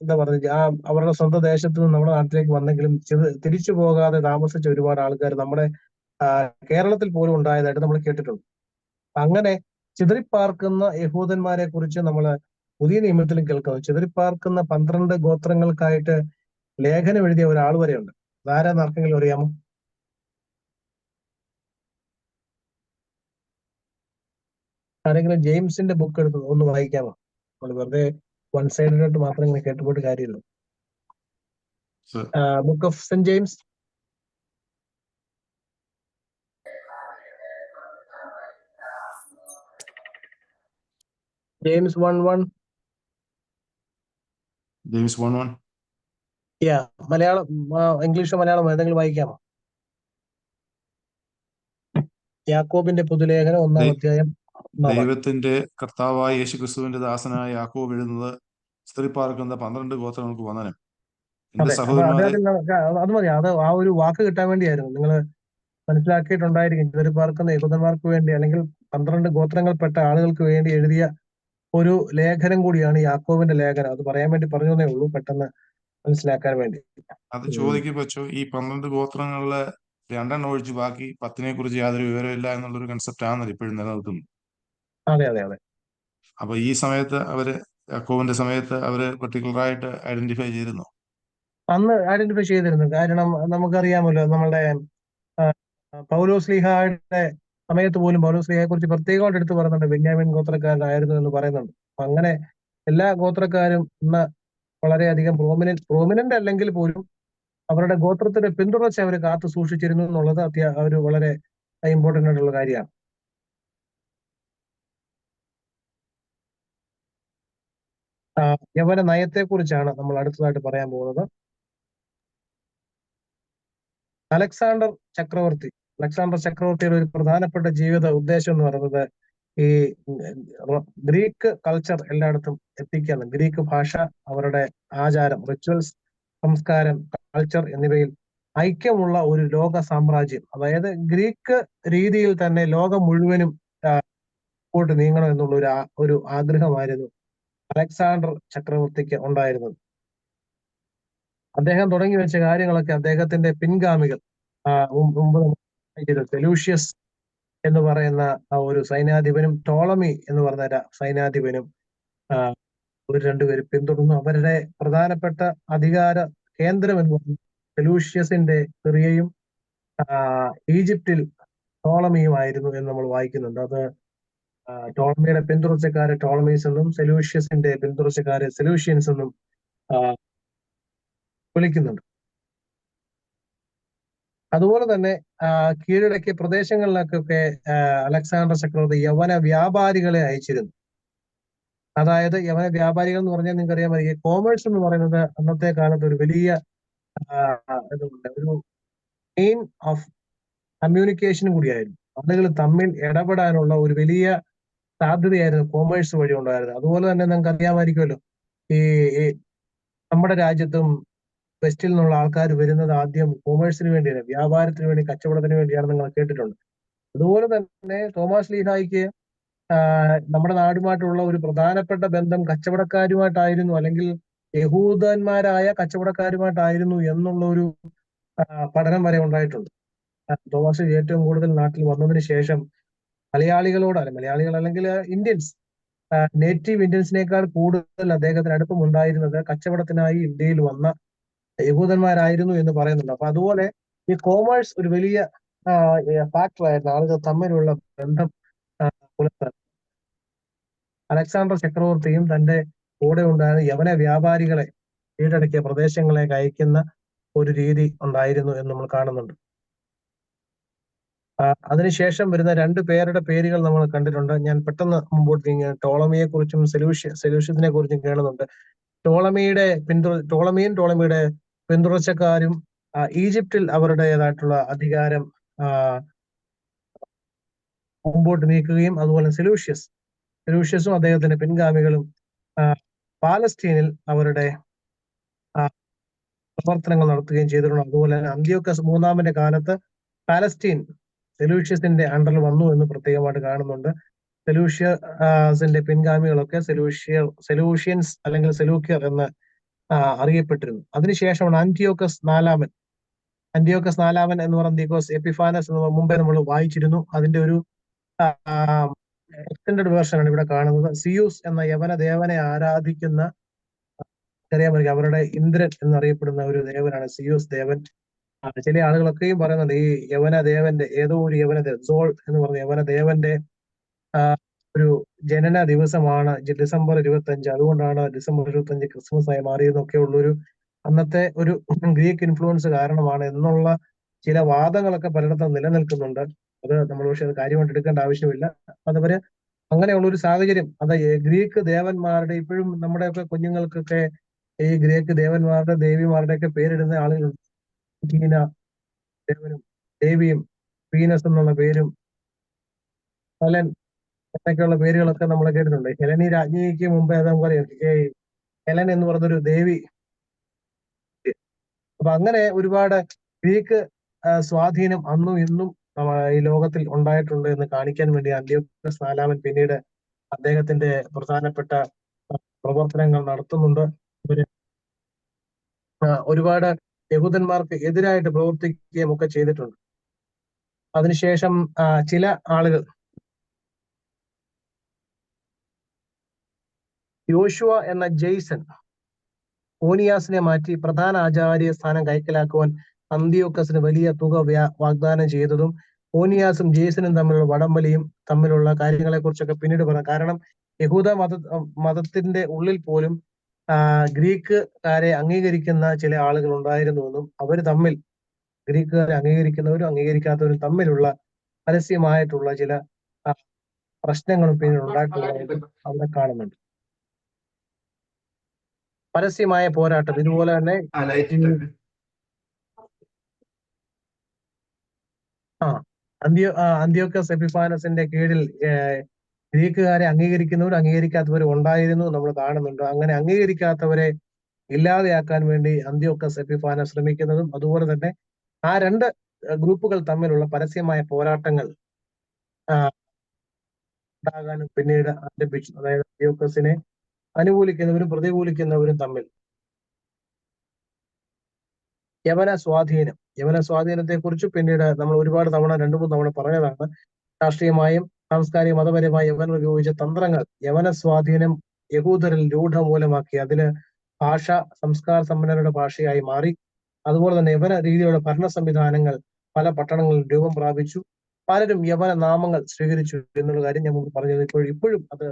എന്താ പറയുക, അവരുടെ സ്വന്തം ദേശത്ത് നിന്ന് നമ്മുടെ നാട്ടിലേക്ക് വന്നെങ്കിലും തിരിച്ചു പോകാതെ താമസിച്ച ഒരുപാട് ആൾക്കാർ നമ്മുടെ കേരളത്തിൽ പോലും ഉണ്ടായതായിട്ട് നമ്മൾ കേട്ടിട്ടുണ്ട്. അങ്ങനെ ചിതറിപ്പാർക്കുന്ന യഹൂദന്മാരെ കുറിച്ച് നമ്മൾ പുതിയ നിയമത്തിലും കേൾക്കുന്നു. ചിതറിപ്പാർക്കുന്ന 12 ഗോത്രങ്ങൾക്കായിട്ട് ലേഖനം എഴുതിയ ഒരാൾ വരെയുണ്ട്. അതാരാന്ന് ആർക്കെങ്കിലും അറിയാമോ? ആരെങ്കിലും ജെയിംസിന്റെ ബുക്ക് എടുത്ത് ഒന്ന് വായിക്കാമോ? നമ്മൾ വെറുതെ വൺ സൈഡഡ് ആയിട്ട് മാത്രം ഇങ്ങനെ കേട്ടുപോയിട്ട് കാര്യമില്ല. Sir. Book of saint James, James 1:1. James 1:1. Malayalam, ഇംഗ്ലീഷോ മലയാളം ഏതെങ്കിലും വായിക്കാമോ? യാക്കോബിന്റെ പൊതുലേഖനം 1-ാം അധ്യായം 1-ാം വാക്യം. ദൈവത്തിന്റെ കർത്താവായ യേശുക്രിസ്തുവിന്റെ ദാസനായ യാക്കോബ് എഴുതുന്നത് സ്ത്രീപ്പാർക്കുന്ന 12 ഗോത്രങ്ങൾക്ക് വന്ദനം. എന്റെ അതെ, അപ്പൊ സഹോദരന്മാരെ, അത് മതി. അത് ആ ഒരു വാക്ക് കിട്ടാൻ വേണ്ടിയായിരുന്നു. നിങ്ങൾ മനസ്സിലാക്കിയിട്ടുണ്ടായിരിക്കും, ചിതറിപ്പാർക്കുന്ന യഹൂദന്മാർക്ക് വേണ്ടി അല്ലെങ്കിൽ 12 ഗോത്രങ്ങൾപ്പെട്ട ആളുകൾക്ക് വേണ്ടി എഴുതിയ ഒരു ലേഖനം കൂടിയാണ് യാക്കോബിന്റെ ലേഖനം. അത് പറയാൻ വേണ്ടി പറഞ്ഞതേ ഉള്ളൂ, പെട്ടെന്ന് മനസ്സിലാക്കാൻ വേണ്ടി. അത് ചോദിക്കുമ്പോ ഈ 12 ഗോത്രങ്ങളില് 2 ഒഴിച്ച് ബാക്കി 10 കുറിച്ച് യാതൊരു വിവരമില്ല എന്നുള്ളൊരു കൺസെപ്റ്റ് ആണല്ലോ ഇപ്പോഴും നിലനിൽക്കുന്നത്. അതെ അതെ അതെ. അപ്പൊ ഈ സമയത്ത് യാക്കോബിന്റെ സമയത്ത് അവര് പെർട്ടിക്കുലറായിട്ട് ഐഡന്റിഫൈ ചെയ്തിരുന്നു. അന്ന് ഐഡന്റിഫൈ ചെയ്തിരുന്നു. കാരണം നമുക്കറിയാമല്ലോ, നമ്മളുടെ പൗലോസ്ലീഹയുടെ സമയത്ത് പോലും പൗലോസ്ലീഹയെ കുറിച്ച് പ്രത്യേകമായിട്ട് എടുത്തു പറയുന്നുണ്ട്, ബെന്യാമിൻ ഗോത്രക്കാരനായിരുന്നു എന്ന് പറയുന്നുണ്ട്. അപ്പൊ അങ്ങനെ എല്ലാ ഗോത്രക്കാരും ഇന്ന് വളരെയധികം പ്രോമിനന്റ് അല്ലെങ്കിൽ പോലും അവരുടെ ഗോത്രത്തിന്റെ പിന്തുടർച്ച അവർ കാത്തു സൂക്ഷിച്ചിരുന്നു എന്നുള്ളത് ഒരു വളരെ ഇമ്പോർട്ടന്റ് ആയിട്ടുള്ള കാര്യമാണ്. യവന നയത്തെ കുറിച്ചാണ് നമ്മൾ അടുത്തതായിട്ട് പറയാൻ പോകുന്നത്. അലക്സാണ്ടർ ചക്രവർത്തിയുടെ ഒരു പ്രധാനപ്പെട്ട ജീവിത ഉദ്ദേശം എന്ന് പറയുന്നത് ഈ ഗ്രീക്ക് കൾച്ചർ എല്ലായിടത്തും എത്തിക്കുകയാണ്. ഗ്രീക്ക് ഭാഷ, അവരുടെ ആചാരം, റിച്വൽസ്, സംസ്കാരം, കൾച്ചർ എന്നിവയിൽ ഐക്യമുള്ള ഒരു ലോക സാമ്രാജ്യം, അതായത് ഗ്രീക്ക് രീതിയിൽ തന്നെ ലോകം മുഴുവനും മുമ്പോട്ട് നീങ്ങണം എന്നുള്ള ഒരു ആഗ്രഹമായിരുന്നു അലക്സാണ്ടർ ചക്രവർത്തിക്ക് ഉണ്ടായിരുന്നത്. അദ്ദേഹം തുടങ്ങി വെച്ച കാര്യങ്ങളൊക്കെ അദ്ദേഹത്തിന്റെ പിൻഗാമികൾ, മുമ്പ് സെലൂഷ്യസ് എന്ന് പറയുന്ന ഒരു സൈന്യാധിപനും ടോളമി എന്ന് പറഞ്ഞ സൈന്യാധിപനും ഒരു രണ്ടുപേരും പിന്തുടർന്നു. അവരുടെ പ്രധാനപ്പെട്ട അധികാര കേന്ദ്രം എന്ന് പറയുന്നത് സെലൂഷ്യസിന്റെ സിറിയയും ഈജിപ്തിൽ ടോളമിയുമായിരുന്നു എന്ന് നമ്മൾ വായിക്കുന്നുണ്ട്. അത് ടോളമിയുടെ പിന്തുടർച്ചക്കാരെ ടോളമീസ് എന്നും സെലൂഷ്യസിന്റെ പിന്തുടർച്ചക്കാരെ സെലൂഷ്യൻസ് എന്നും വിളിക്കുന്നുണ്ട്. അതുപോലെ തന്നെ കീഴടക്കിയ പ്രദേശങ്ങളിലേക്കൊക്കെ അലക്സാണ്ടർ ചക്രവർത്തി യവന വ്യാപാരികളെ അയച്ചിരുന്നു. അതായത് യവന വ്യാപാരികൾ എന്ന് പറഞ്ഞാൽ നിങ്ങൾക്ക് അറിയാൻ പറ്റും, കോമേഴ്സ് എന്ന് പറയുന്നത് അന്നത്തെ കാലത്ത് ഒരു വലിയ ഒരു മെയിൻ ഓഫ് കമ്മ്യൂണിക്കേഷനും കൂടിയായിരുന്നു. ആളുകൾ തമ്മിൽ ഇടപെടാനുള്ള ഒരു വലിയ സാധ്യതയായിരുന്നു കോമേഴ്സ് വഴി ഉണ്ടായിരുന്നത്. അതുപോലെ തന്നെ നിങ്ങൾക്ക് അറിയാമായിരിക്കുമല്ലോ, ഈ നമ്മുടെ രാജ്യത്തും വെസ്റ്റിൽ നിന്നുള്ള ആൾക്കാർ വരുന്നത് ആദ്യം കോമേഴ്സിന് വേണ്ടിയാണ്, വ്യാപാരത്തിന് വേണ്ടി, കച്ചവടത്തിന് വേണ്ടിയാണ്, നിങ്ങൾ കേട്ടിട്ടുണ്ട്. അതുപോലെ തന്നെ തോമസ് ലീഹായ്ക്ക് നമ്മുടെ നാടുമായിട്ടുള്ള ഒരു പ്രധാനപ്പെട്ട ബന്ധം കച്ചവടക്കാരുമായിട്ടായിരുന്നു, അല്ലെങ്കിൽ യഹൂദന്മാരായ കച്ചവടക്കാരുമായിട്ടായിരുന്നു എന്നുള്ള ഒരു പഠനം വരെ ഉണ്ടായിട്ടുണ്ട്. തോമസ് ഏറ്റവും കൂടുതൽ നാട്ടിൽ വന്നതിന് ശേഷം മലയാളികൾ അല്ലെങ്കിൽ ഇന്ത്യൻസ്, നേറ്റീവ് ഇന്ത്യൻസിനേക്കാൾ കൂടുതൽ അദ്ദേഹത്തിന് അടുപ്പമുണ്ടായിരുന്നത് കച്ചവടത്തിനായി ഇന്ത്യയിൽ വന്ന യഹൂദന്മാരായിരുന്നു എന്ന് പറയുന്നുണ്ട്. അപ്പൊ അതുപോലെ ഈ കോമേഴ്സ് ഒരു വലിയ ഫാക്ടറായിരുന്നു ആളുകൾ തമ്മിലുള്ള ബന്ധം പുലർത്താൻ. അലക്സാണ്ടർ ചക്രവർത്തിയും തന്റെ കൂടെ ഉണ്ടായിരുന്ന യവന വ്യാപാരികളെ കീഴടക്കിയ പ്രദേശങ്ങളെ അയക്കുന്ന ഒരു രീതി ഉണ്ടായിരുന്നു എന്ന് നമ്മൾ കാണുന്നുണ്ട്. അതിനുശേഷം വരുന്ന 2 പേരുടെ പേരുകൾ നമ്മൾ കണ്ടിട്ടുണ്ട്. ഞാൻ പെട്ടെന്ന് മുമ്പോട്ട് നീങ്ങി ടോളമിയെ കുറിച്ചും സെലൂഷ്യസിനെ കുറിച്ചും കേൾക്കുന്നുണ്ട്. ടോളമിയും ടോളമിയുടെ പിന്തുടർച്ചക്കാരും ഈജിപ്തിൽ അവരുടേതായിട്ടുള്ള അധികാരം മുമ്പോട്ട് നീക്കുകയും അതുപോലെ സെലൂഷ്യസും അദ്ദേഹത്തിന്റെ പിൻഗാമികളും പാലസ്തീനിൽ അവരുടെ പ്രവർത്തനങ്ങൾ നടത്തുകയും ചെയ്തിട്ടുണ്ട്. അതുപോലെ തന്നെ അന്ത്യോക്കസ് മൂന്നാമന്റെ കാലത്ത് പാലസ്തീൻ സെലൂഷ്യസിന്റെ അണ്ടറിൽ വന്നു എന്ന് പ്രത്യേകമായിട്ട് കാണുന്നുണ്ട്. സെലൂഷ്യസിന്റെ പിൻഗാമികളൊക്കെ സെലൂഷ്യൻസ് അല്ലെങ്കിൽ സെലൂക്യർ എന്ന് അറിയപ്പെട്ടിരുന്നു. അതിനുശേഷമാണ് അന്ത്യോക്കസ് നാലാമൻ എന്ന് പറയുന്ന അന്ത്യോക്കസ് എപ്പിഫാനസ് എന്ന് മുമ്പേ നമ്മൾ വായിച്ചിരുന്നു. അതിന്റെ ഒരു എക്സ്റ്റൻഡഡ് വേർഷൻ ആണ് ഇവിടെ കാണുന്നത്. സിയൂസ് എന്ന യവന ദേവനെ ആരാധിക്കുന്ന, അറിയാൻ പറ്റും, അവരുടെ ഇന്ദ്രൻ എന്നറിയപ്പെടുന്ന ഒരു ദേവനാണ് സിയൂസ് ദേവൻ. ചില ആളുകളൊക്കെയും പറയുന്നുണ്ട് ഈ യവന ദേവന്റെ ഏതോ ഒരു യവന ദേവൻ, സോൾ എന്ന് പറഞ്ഞ യവന ദേവന്റെ ഒരു ജനന ദിവസമാണ് ഡിസംബർ 25. അതുകൊണ്ടാണ് ഡിസംബർ 25 ക്രിസ്മസ് ആയി മാറിയെന്നൊക്കെ ഉള്ളൊരു അന്നത്തെ ഒരു ഗ്രീക്ക് ഇൻഫ്ലുവൻസ് കാരണമാണ് എന്നുള്ള ചില വാദങ്ങളൊക്കെ പലയിടത്തും നിലനിൽക്കുന്നുണ്ട്. അത് നമ്മൾ പക്ഷെ അത് കാര്യമായിട്ട് എടുക്കേണ്ട ആവശ്യമില്ല. അതവര് അങ്ങനെയുള്ള ഒരു സാഹചര്യം, അത് ഗ്രീക്ക് ദേവന്മാരുടെ, ഇപ്പോഴും നമ്മുടെയൊക്കെ കുഞ്ഞുങ്ങൾക്കൊക്കെ ഈ ഗ്രീക്ക് ദേവന്മാരുടെ ദേവിമാരുടെ ഒക്കെ പേരിടുന്ന ആളുകളുണ്ട്. ഹീന ദേവനും ദേവിയും, വീനസ് എന്നുള്ള പേരും, ഹെലൻ എന്നൊക്കെയുള്ള പേരുകളൊക്കെ നമ്മൾ കേട്ടിട്ടുണ്ട്. ഹെലനി രാജ്ഞിക്ക് മുമ്പേ അത് നമുക്കറിയാം, ഹെലൻ എന്ന് പറഞ്ഞൊരു ദേവി. അപ്പൊ അങ്ങനെ ഒരുപാട് ഗ്രീക്ക് സ്വാധീനം അന്നും ഇന്നും ഈ ലോകത്തിൽ ഉണ്ടായിട്ടുണ്ട് എന്ന് കാണിക്കാൻ വേണ്ടി അന്ത്യോക്കസ് നാലാമൻ പിന്നീട് അദ്ദേഹത്തിന്റെ പ്രധാനപ്പെട്ട പ്രവർത്തനങ്ങൾ നടത്തുന്നുണ്ട്. ഇവര് ഒരുപാട് യഹൂദന്മാർക്ക് എതിരായിട്ട് പ്രവർത്തിക്കുകയും ഒക്കെ ചെയ്തിട്ടുണ്ട്. അതിനുശേഷം ചില ആളുകൾ യോശുവ എന്ന ജെയ്സൺ ഓനിയാസിനെ മാറ്റി പ്രധാന ആചാര്യ സ്ഥാനം കൈക്കലാക്കുവാൻ അന്ത്യോക്കസിന് വലിയ തുക വാഗ്ദാനം ചെയ്തതും ഓനിയാസും ജെയ്സനും തമ്മിലുള്ള വടംവലിയും തമ്മിലുള്ള കാര്യങ്ങളെ കുറിച്ചൊക്കെ പിന്നീട് പറയാം. കാരണം യഹൂദ മതത്തിന്റെ ഉള്ളിൽ പോലും ഗ്രീക്കുകാരെ അംഗീകരിക്കുന്ന ചില ആളുകൾ ഉണ്ടായിരുന്നുവെന്നും അവർ തമ്മിൽ, ഗ്രീക്കുകാരെ അംഗീകരിക്കുന്നവരും അംഗീകരിക്കാത്തവരും തമ്മിലുള്ള പരസ്യമായിട്ടുള്ള ചില പ്രശ്നങ്ങളും പിന്നീട് ഉണ്ടായിട്ടുള്ളതായിട്ട് അവിടെ കാണുന്നുണ്ട്. പരസ്യമായ പോരാട്ടം. ഇതുപോലെ തന്നെ അന്ത്യോക്കസ് എപ്പിഫാനസിന്റെ കീഴിൽ ഗ്രീക്കുകാരെ അംഗീകരിക്കുന്നവരും അംഗീകരിക്കാത്തവരും ഉണ്ടായിരുന്നു നമ്മൾ കാണുന്നുണ്ട്. അങ്ങനെ അംഗീകരിക്കാത്തവരെ ഇല്ലാതെയാക്കാൻ വേണ്ടി അന്ത്യോക്കസ് എപ്പിഫാനസ് ശ്രമിക്കുന്നതും, അതുപോലെ തന്നെ ആ രണ്ട് ഗ്രൂപ്പുകൾ തമ്മിലുള്ള പരസ്യമായ പോരാട്ടങ്ങൾ ഉണ്ടാകാനും പിന്നീട് ആരംഭിച്ചു. അതായത് അന്ത്യോക്കസിനെ അനുകൂലിക്കുന്നവരും പ്രതികൂലിക്കുന്നവരും തമ്മിൽ. യവന സ്വാധീനത്തെ കുറിച്ച് പിന്നീട് നമ്മൾ ഒരുപാട് തവണ, 2-3 തവണ പറഞ്ഞതാണ്. രാഷ്ട്രീയമായും സാംസ്കാരിക മതപരമായി യവനർ ഉപയോഗിച്ച തന്ത്രങ്ങൾ യവന സ്വാധീനം യഹൂദരിൽ രൂഢമൂലമാക്കി. അതില് ഭാഷ സംസ്കാര സമ്പന്നരുടെ ഭാഷയായി മാറി. അതുപോലെ തന്നെ യവന രീതിയിലുള്ള ഭരണ സംവിധാനങ്ങൾ പല പട്ടണങ്ങളിൽ രൂപം പ്രാപിച്ചു. പലരും യവന നാമങ്ങൾ സ്വീകരിച്ചു എന്നുള്ള കാര്യം ഞാൻ മുമ്പ് പറഞ്ഞത് ഇപ്പോഴും അത്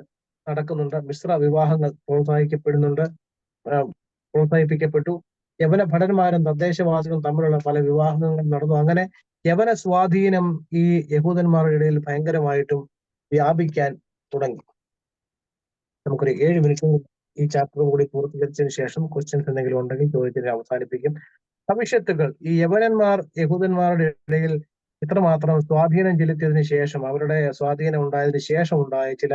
നടക്കുന്നുണ്ട്. മിശ്ര വിവാഹങ്ങൾ പ്രോത്സാഹിപ്പിക്കപ്പെട്ടു. യവന ഭടന്മാരും തദ്ദേശവാസികളും തമ്മിലുള്ള പല വിവാഹങ്ങളും നടന്നു. അങ്ങനെ യവന സ്വാധീനം ഈ യഹൂദന്മാരുടെ ഇടയിൽ ഭയങ്കരമായിട്ടും വ്യാപിക്കാൻ തുടങ്ങി. നമുക്കൊരു 7 മിനിറ്റ് ഈ ചാപ്റ്റർ കൂടി പൂർത്തീകരിച്ചതിന് ശേഷം ക്വസ്റ്റ്യൻസ് എന്തെങ്കിലും ഉണ്ടെങ്കിൽ ചോദിച്ചിട്ട് അവസാനിപ്പിക്കും. ഭവിഷ്യത്തുകൾ. ഈ യവനന്മാർ യഹൂദന്മാരുടെ ഇടയിൽ ഇത്രമാത്രം സ്വാധീനം ചെലുത്തിയതിനു ശേഷം, അവരുടെ സ്വാധീനം ഉണ്ടായതിനു ശേഷം ഉണ്ടായ ചില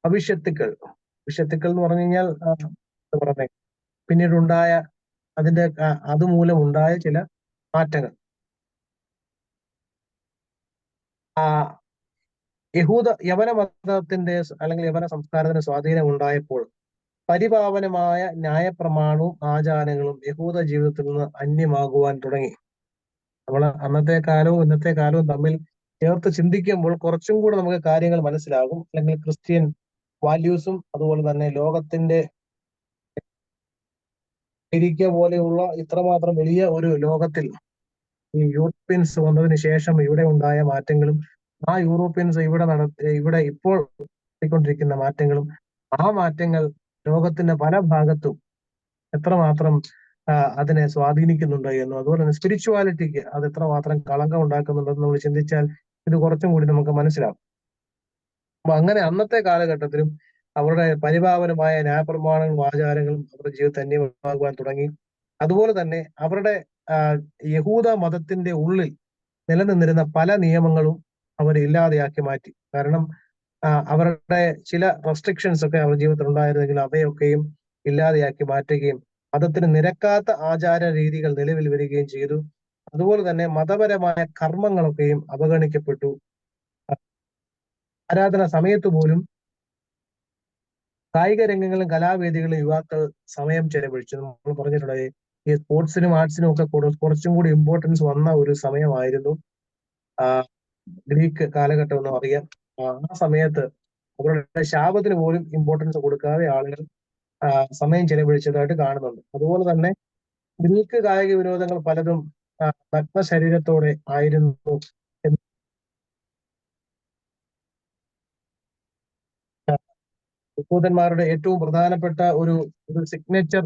ഭവിഷ്യത്തുക്കൾ എന്ന് പറഞ്ഞു കഴിഞ്ഞാൽ പറഞ്ഞേ പിന്നീടുണ്ടായ അതിന്റെ അതുമൂലം ഉണ്ടായ ചില മാറ്റങ്ങൾ. യവന മതത്തിന്റെ അല്ലെങ്കിൽ യവന സംസ്കാരത്തിന് സ്വാധീനം ഉണ്ടായപ്പോൾ പരിപാവനമായ ന്യായപ്രമാണവും ആചാരങ്ങളും യഹൂദ ജീവിതത്തിൽ നിന്ന് അന്യമാകുവാൻ തുടങ്ങി. നമ്മൾ അന്നത്തെ കാലവും ഇന്നത്തെ കാലവും തമ്മിൽ ചേർത്ത് ചിന്തിക്കുമ്പോൾ കുറച്ചും കൂടെ നമുക്ക് കാര്യങ്ങൾ മനസ്സിലാകും. അല്ലെങ്കിൽ ക്രിസ്ത്യൻ വാല്യൂസും അതുപോലെ തന്നെ ലോകത്തിന്റെ അമേരിക്ക പോലെയുള്ള ഇത്രമാത്രം വലിയ ഒരു ലോകത്തിൽ ഈ യൂറോപ്യൻസ് വന്നതിന് ശേഷം ഇവിടെ ഉണ്ടായ മാറ്റങ്ങളും ആ യൂറോപ്യൻസ് ഇവിടെ ഇപ്പോൾ നടത്തിക്കൊണ്ടിരിക്കുന്ന മാറ്റങ്ങളും, ആ മാറ്റങ്ങൾ ലോകത്തിന്റെ പല ഭാഗത്തും എത്രമാത്രം അതിനെ സ്വാധീനിക്കുന്നുണ്ട് എന്നും, അതുപോലെ തന്നെ സ്പിരിച്വാലിറ്റിക്ക് അത് എത്രമാത്രം കളങ്കം ഉണ്ടാക്കുന്നുണ്ടെന്ന് നമ്മൾ ചിന്തിച്ചാൽ ഇത് കുറച്ചും കൂടി നമുക്ക് മനസ്സിലാവും. അപ്പൊ അങ്ങനെ അന്നത്തെ കാലഘട്ടത്തിലും അവരുടെ പരിപാവനമായ ന്യായപ്രമാണങ്ങളും ആചാരങ്ങളും അവരുടെ ജീവിതത്തെ അന്യമാകുവാൻ തുടങ്ങി. അതുപോലെ തന്നെ അവരുടെ യഹൂദ മതത്തിന്റെ ഉള്ളിൽ നിലനിന്നിരുന്ന പല നിയമങ്ങളും അവർ ഇല്ലാതെയാക്കി മാറ്റി. കാരണം അവരുടെ ചില റെസ്ട്രിക്ഷൻസ് ഒക്കെ അവരുടെ ജീവിതത്തിൽ ഉണ്ടായിരുന്നെങ്കിൽ അവയൊക്കെയും ഇല്ലാതെയാക്കി മാറ്റുകയും മതത്തിന് നിരക്കാത്ത ആചാര രീതികൾ നിലവിൽ വരികയും ചെയ്തു. അതുപോലെ തന്നെ മതപരമായ കർമ്മങ്ങളൊക്കെയും അവഗണിക്കപ്പെട്ടു. ആരാധന സമയത്ത് പോലും കായിക രംഗങ്ങളിലും കലാവേദികളിലും യുവാക്കൾ സമയം ചെലവഴിച്ചു. നമ്മൾ പറഞ്ഞിട്ടുണ്ട് ഈ സ്പോർട്സിനും ആർട്സിനും ഒക്കെ കുറച്ചും കൂടി ഇമ്പോർട്ടൻസ് വന്ന ഒരു സമയമായിരുന്നു ഗ്രീക്ക് കാലഘട്ടം എന്ന് അറിയാം. ആ സമയത്ത് അവരുടെ ശാപത്തിന് പോലും ഇമ്പോർട്ടൻസ് കൊടുക്കാതെ ആളുകൾ സമയം ചെലവഴിച്ചതായിട്ട് കാണുന്നുണ്ട്. അതുപോലെ തന്നെ ഗ്രീക്ക് കായിക വിനോദങ്ങൾ പലതും നഗ്ന ശരീരത്തോടെ ആയിരുന്നു. യഹൂദന്മാരുടെ ഏറ്റവും പ്രധാനപ്പെട്ട ഒരു സിഗ്നേച്ചർ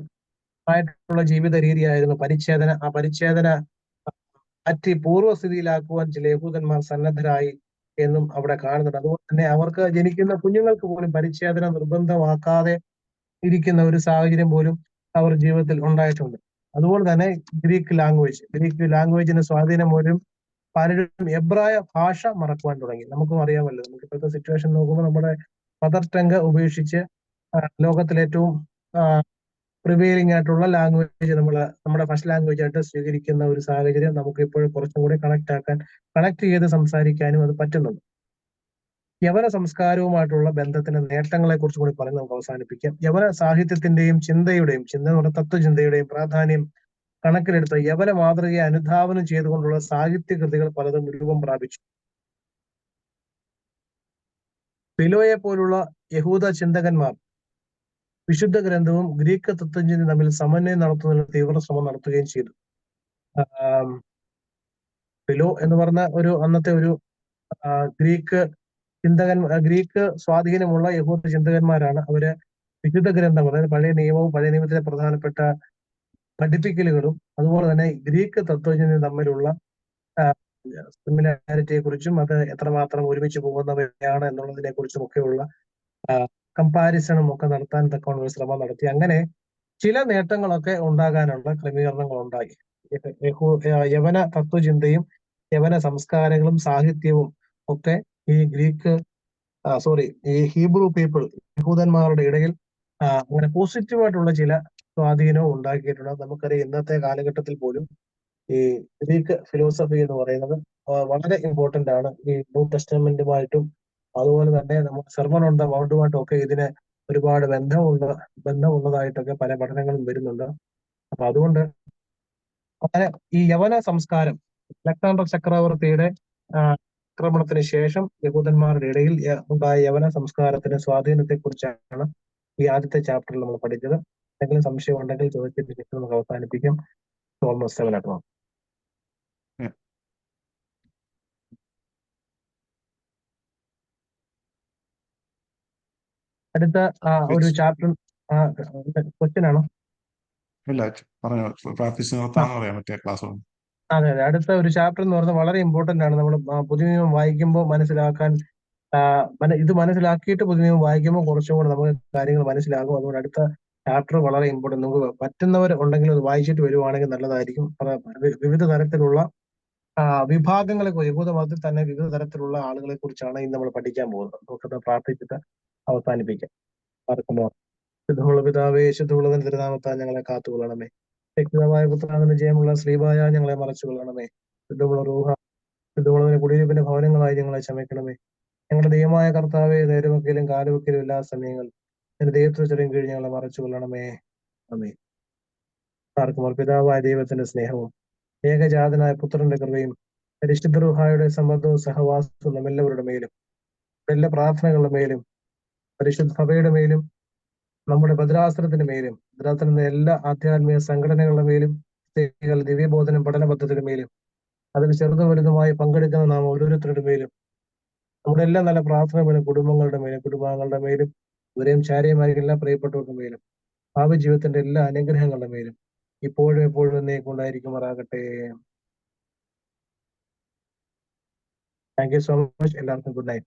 ആയിട്ടുള്ള ജീവിത രീതിയായിരുന്നു പരിച്ഛേദന. ആ പരിച്ഛേദന മാറ്റി പൂർവ്വസ്ഥിതിയിലാക്കുവാൻ ചില യഹൂദന്മാർ സന്നദ്ധരായി എന്നും അവിടെ കാണുന്നുണ്ട്. അതുപോലെ തന്നെ അവർക്ക് ജനിക്കുന്ന കുഞ്ഞുങ്ങൾക്ക് പോലും പരിച്ഛേദന നിർബന്ധമാക്കാതെ ഇരിക്കുന്ന ഒരു സാഹചര്യം പോലും അവർ ജീവിതത്തിൽ ഉണ്ടായിട്ടുണ്ട്. അതുപോലെ തന്നെ ഗ്രീക്ക് ലാംഗ്വേജിന്റെ സ്വാധീനം മൂലം പലരും എബ്രായ ഭാഷ മറക്കുവാൻ തുടങ്ങി. നമുക്കും അറിയാമല്ലോ, നമുക്ക് ഇപ്പോഴത്തെ സിറ്റുവേഷൻ നോക്കുമ്പോൾ നമ്മുടെ മദർ ടങ്ക് ഉപേക്ഷിച്ച് ലോകത്തിലെ ഏറ്റവും പ്രിവെയിലിംഗ് ആയിട്ടുള്ള ലാംഗ്വേജ് നമ്മുടെ ഫസ്റ്റ് ലാംഗ്വേജ് ആയിട്ട് സ്വീകരിക്കുന്ന ഒരു സാഹചര്യം നമുക്ക് ഇപ്പോഴും കുറച്ചും കൂടി കണക്ട് ചെയ്ത് സംസാരിക്കാനും അത് പറ്റുന്നുണ്ട്. യവന സംസ്കാരവുമായിട്ടുള്ള ബന്ധത്തിന്റെ നേട്ടങ്ങളെ കുറിച്ച് കൂടി പറഞ്ഞ് നമുക്ക് അവസാനിപ്പിക്കാം. യവന സാഹിത്യത്തിന്റെയും തത്വചിന്തയുടെയും പ്രാധാന്യം കണക്കിലെടുത്ത് യവന മാതൃകയെ അനുധാവനം ചെയ്തുകൊണ്ടുള്ള സാഹിത്യ കൃതികൾ പലതും രൂപം പ്രാപിച്ചു. ഫിലോയെ പോലുള്ള യഹൂദ ചിന്തകന്മാർ വിശുദ്ധ ഗ്രന്ഥവും ഗ്രീക്ക് തത്വചിന്തയും തമ്മിൽ സമന്വയം നടത്തുന്നതിന് തീവ്ര ശ്രമം നടത്തുകയും ചെയ്തു. ഫിലോ എന്ന് പറഞ്ഞ അന്നത്തെ ഒരു ഗ്രീക്ക് സ്വാധീനമുള്ള യഹൂദ ചിന്തകന്മാരാണ്. അവര് വിശുദ്ധ ഗ്രന്ഥം, അതായത് പഴയ നിയമവും പഴയ നിയമത്തിലെ പ്രധാനപ്പെട്ട പഠിപ്പിക്കലുകളും അതുപോലെ തന്നെ ഗ്രീക്ക് തത്വചിന്തയും തമ്മിലുള്ള സിമിലാരിറ്റിയെ കുറിച്ചും അത് എത്രമാത്രം ഒരുമിച്ച് പോകുന്നവയാണ് എന്നുള്ളതിനെ കുറിച്ചും ഒക്കെയുള്ള കമ്പാരിസണും ഒക്കെ നടത്താൻ തക്കവണ്ണം ശ്രമം നടത്തി. അങ്ങനെ ചില നേട്ടങ്ങളൊക്കെ ഉണ്ടാകാനുള്ള ക്രമീകരണങ്ങൾ ഉണ്ടായി. യവന തത്വചിന്തയും യവന സംസ്കാരങ്ങളും സാഹിത്യവും ഒക്കെ ഈ ഹീബ്രു പീപ്പിൾ, യഹൂദന്മാരുടെ ഇടയിൽ അങ്ങനെ പോസിറ്റീവായിട്ടുള്ള ചില സ്വാധീനവും ഉണ്ടാക്കിയിട്ടുണ്ട്. നമുക്കറിയാം, ഇന്നത്തെ കാലഘട്ടത്തിൽ പോലും ഈ ഗ്രീക്ക് ഫിലോസഫി എന്ന് പറയുന്നത് വളരെ ഇമ്പോർട്ടന്റ് ആണ്. ഈ ന്യൂ ടെസ്റ്റമെന്റുമായിട്ടും അതുപോലെ തന്നെ നമ്മുടെ സെർമൺ ഓൺ ദ മൗണ്ടുമായിട്ടും ഒക്കെ ഇതിന് ഒരുപാട് ബന്ധമുള്ളതായിട്ടൊക്കെ പല പഠനങ്ങളും വരുന്നുണ്ട്. അപ്പൊ അതുകൊണ്ട് അങ്ങനെ ഈ യവന സംസ്കാരം അലക്സാണ്ടർ ചക്രവർത്തിയുടെ ആക്രമണത്തിന് ശേഷം യഹൂദന്മാരുടെ ഇടയിൽ ഉണ്ടായ യവന സംസ്കാരത്തിന്റെ സ്വാധീനത്തെ കുറിച്ചാണ് ഈ ആദ്യത്തെ ചാപ്റ്ററിൽ നമ്മൾ പഠിച്ചത്. എന്തെങ്കിലും സംശയം ഉണ്ടെങ്കിൽ ചോദിച്ചിട്ട് നമുക്ക് അവസാനിപ്പിക്കാം. Almost 7 o'clock. അടുത്ത ഒരു ചാപ്റ്റർ ക്വസ്റ്റ്യൻ ആണോ? ഇല്ല, പറഞ്ഞു പ്രാർത്ഥിച്ച് നിർത്താന്ന് പറയാം മറ്റേ ക്ലാസ്. അതെ, അടുത്ത ഒരു ചാപ്റ്റർ എന്ന് പറയുന്നത് വളരെ ഇമ്പോർട്ടന്റ് ആണ്. നമ്മൾ പുതുനിയമം വായിക്കുമ്പോൾ മനസ്സിലാക്കാൻ ഇത് മനസ്സിലാക്കിയിട്ട് പുതുനിയമം വായിക്കുമ്പോൾ കുറച്ചും കൂടെ നമുക്ക് കാര്യങ്ങൾ മനസ്സിലാകും. അതുകൊണ്ട് അടുത്ത ചാപ്റ്റർ വളരെ ഇമ്പോർട്ടന്റ്. നമുക്ക് പറ്റുന്നവർ ഉണ്ടെങ്കിൽ അത് വായിച്ചിട്ട് വരുവാണെങ്കിൽ നല്ലതായിരിക്കും. വിവിധ തരത്തിലുള്ള വിഭാഗങ്ങളെ, യഹൂദ മതത്തിൽ തന്നെ വിവിധ തരത്തിലുള്ള ആളുകളെ കുറിച്ചാണ് ഇന്ന് നമ്മൾ പഠിക്കാൻ പോകുന്നത്. നമുക്കത് പ്രാർത്ഥിച്ചിട്ട് അവസാനിപ്പിക്കാം. ആർക്കുമോ? ശുദ്ധമുള്ള പിതാവേ, ശുദ്ധമുള്ളവൻ തിരുനാമത്താൽ ഞങ്ങളെ കാത്തുകൊള്ളണമേ. വ്യക്തിതമായ പുത്രാനന്ദ ജയമുള്ള ശ്രീബായ ഞങ്ങളെ മറച്ചു കൊള്ളണമേ. ശുദ്ധമുള്ള റൂഹ, ശുദ്ധമുള്ളതിന്റെ കുടിയിരിപ്പിന്റെ ഭവനങ്ങളായി ഞങ്ങളെ ക്ഷമിക്കണമേ. ഞങ്ങളുടെ ദൈവമായ കർത്താവെ, നേരമൊക്കെയിലും കാലുവെക്കലും എല്ലാ സമയങ്ങളും എന്റെ ദൈവത്തിന് ചെറിയും കീഴ് ഞങ്ങളെ മറച്ചു കൊള്ളണമേ. അമേ. ആർക്കുമോ? പിതാവായ ദൈവത്തിന്റെ സ്നേഹവും ഏകജാതനായ പുത്രന്റെ കൃപയും പരിശുദ്ധ റൂഹായുടെ സമ്മർദ്ദവും സഹവാസവും നമ്മെല്ലാവരുടെ മേലും, എല്ലാ പ്രാർത്ഥനകളുടെ മേലും, പരിശുദ്ധ സഭയുടെ മേലും, നമ്മുടെ ഭദ്രാസനത്തിന്റെ മേലും, ഭദ്രാസനത്തിന്റെ എല്ലാ ആധ്യാത്മിക സംഘടനകളുടെ മേലും, സ്ത്രീകൾ ദിവ്യബോധനം പഠന പദ്ധതിയുടെ മേലും, അതിൽ ചെറുതും വലുതുമായി പങ്കെടുക്കുന്ന നാം ഓരോരുത്തരുടെ മേലും, നമ്മുടെ എല്ലാ നല്ല പ്രാർത്ഥന മേലും, കുടുംബാംഗങ്ങളുടെ മേലും, ഇവരെയും ചാരിയമായ എല്ലാ പ്രിയപ്പെട്ടവരുടെ മേലും, ഭാവി ജീവിതത്തിന്റെ എല്ലാ അനുഗ്രഹങ്ങളുടെ മേലും ഇപ്പോഴും എപ്പോഴും എന്നേക്കുണ്ടായിരിക്കുമാറാകട്ടെ. Thank you so much. എല്ലാവർക്കും ഗുഡ് നൈറ്റ്.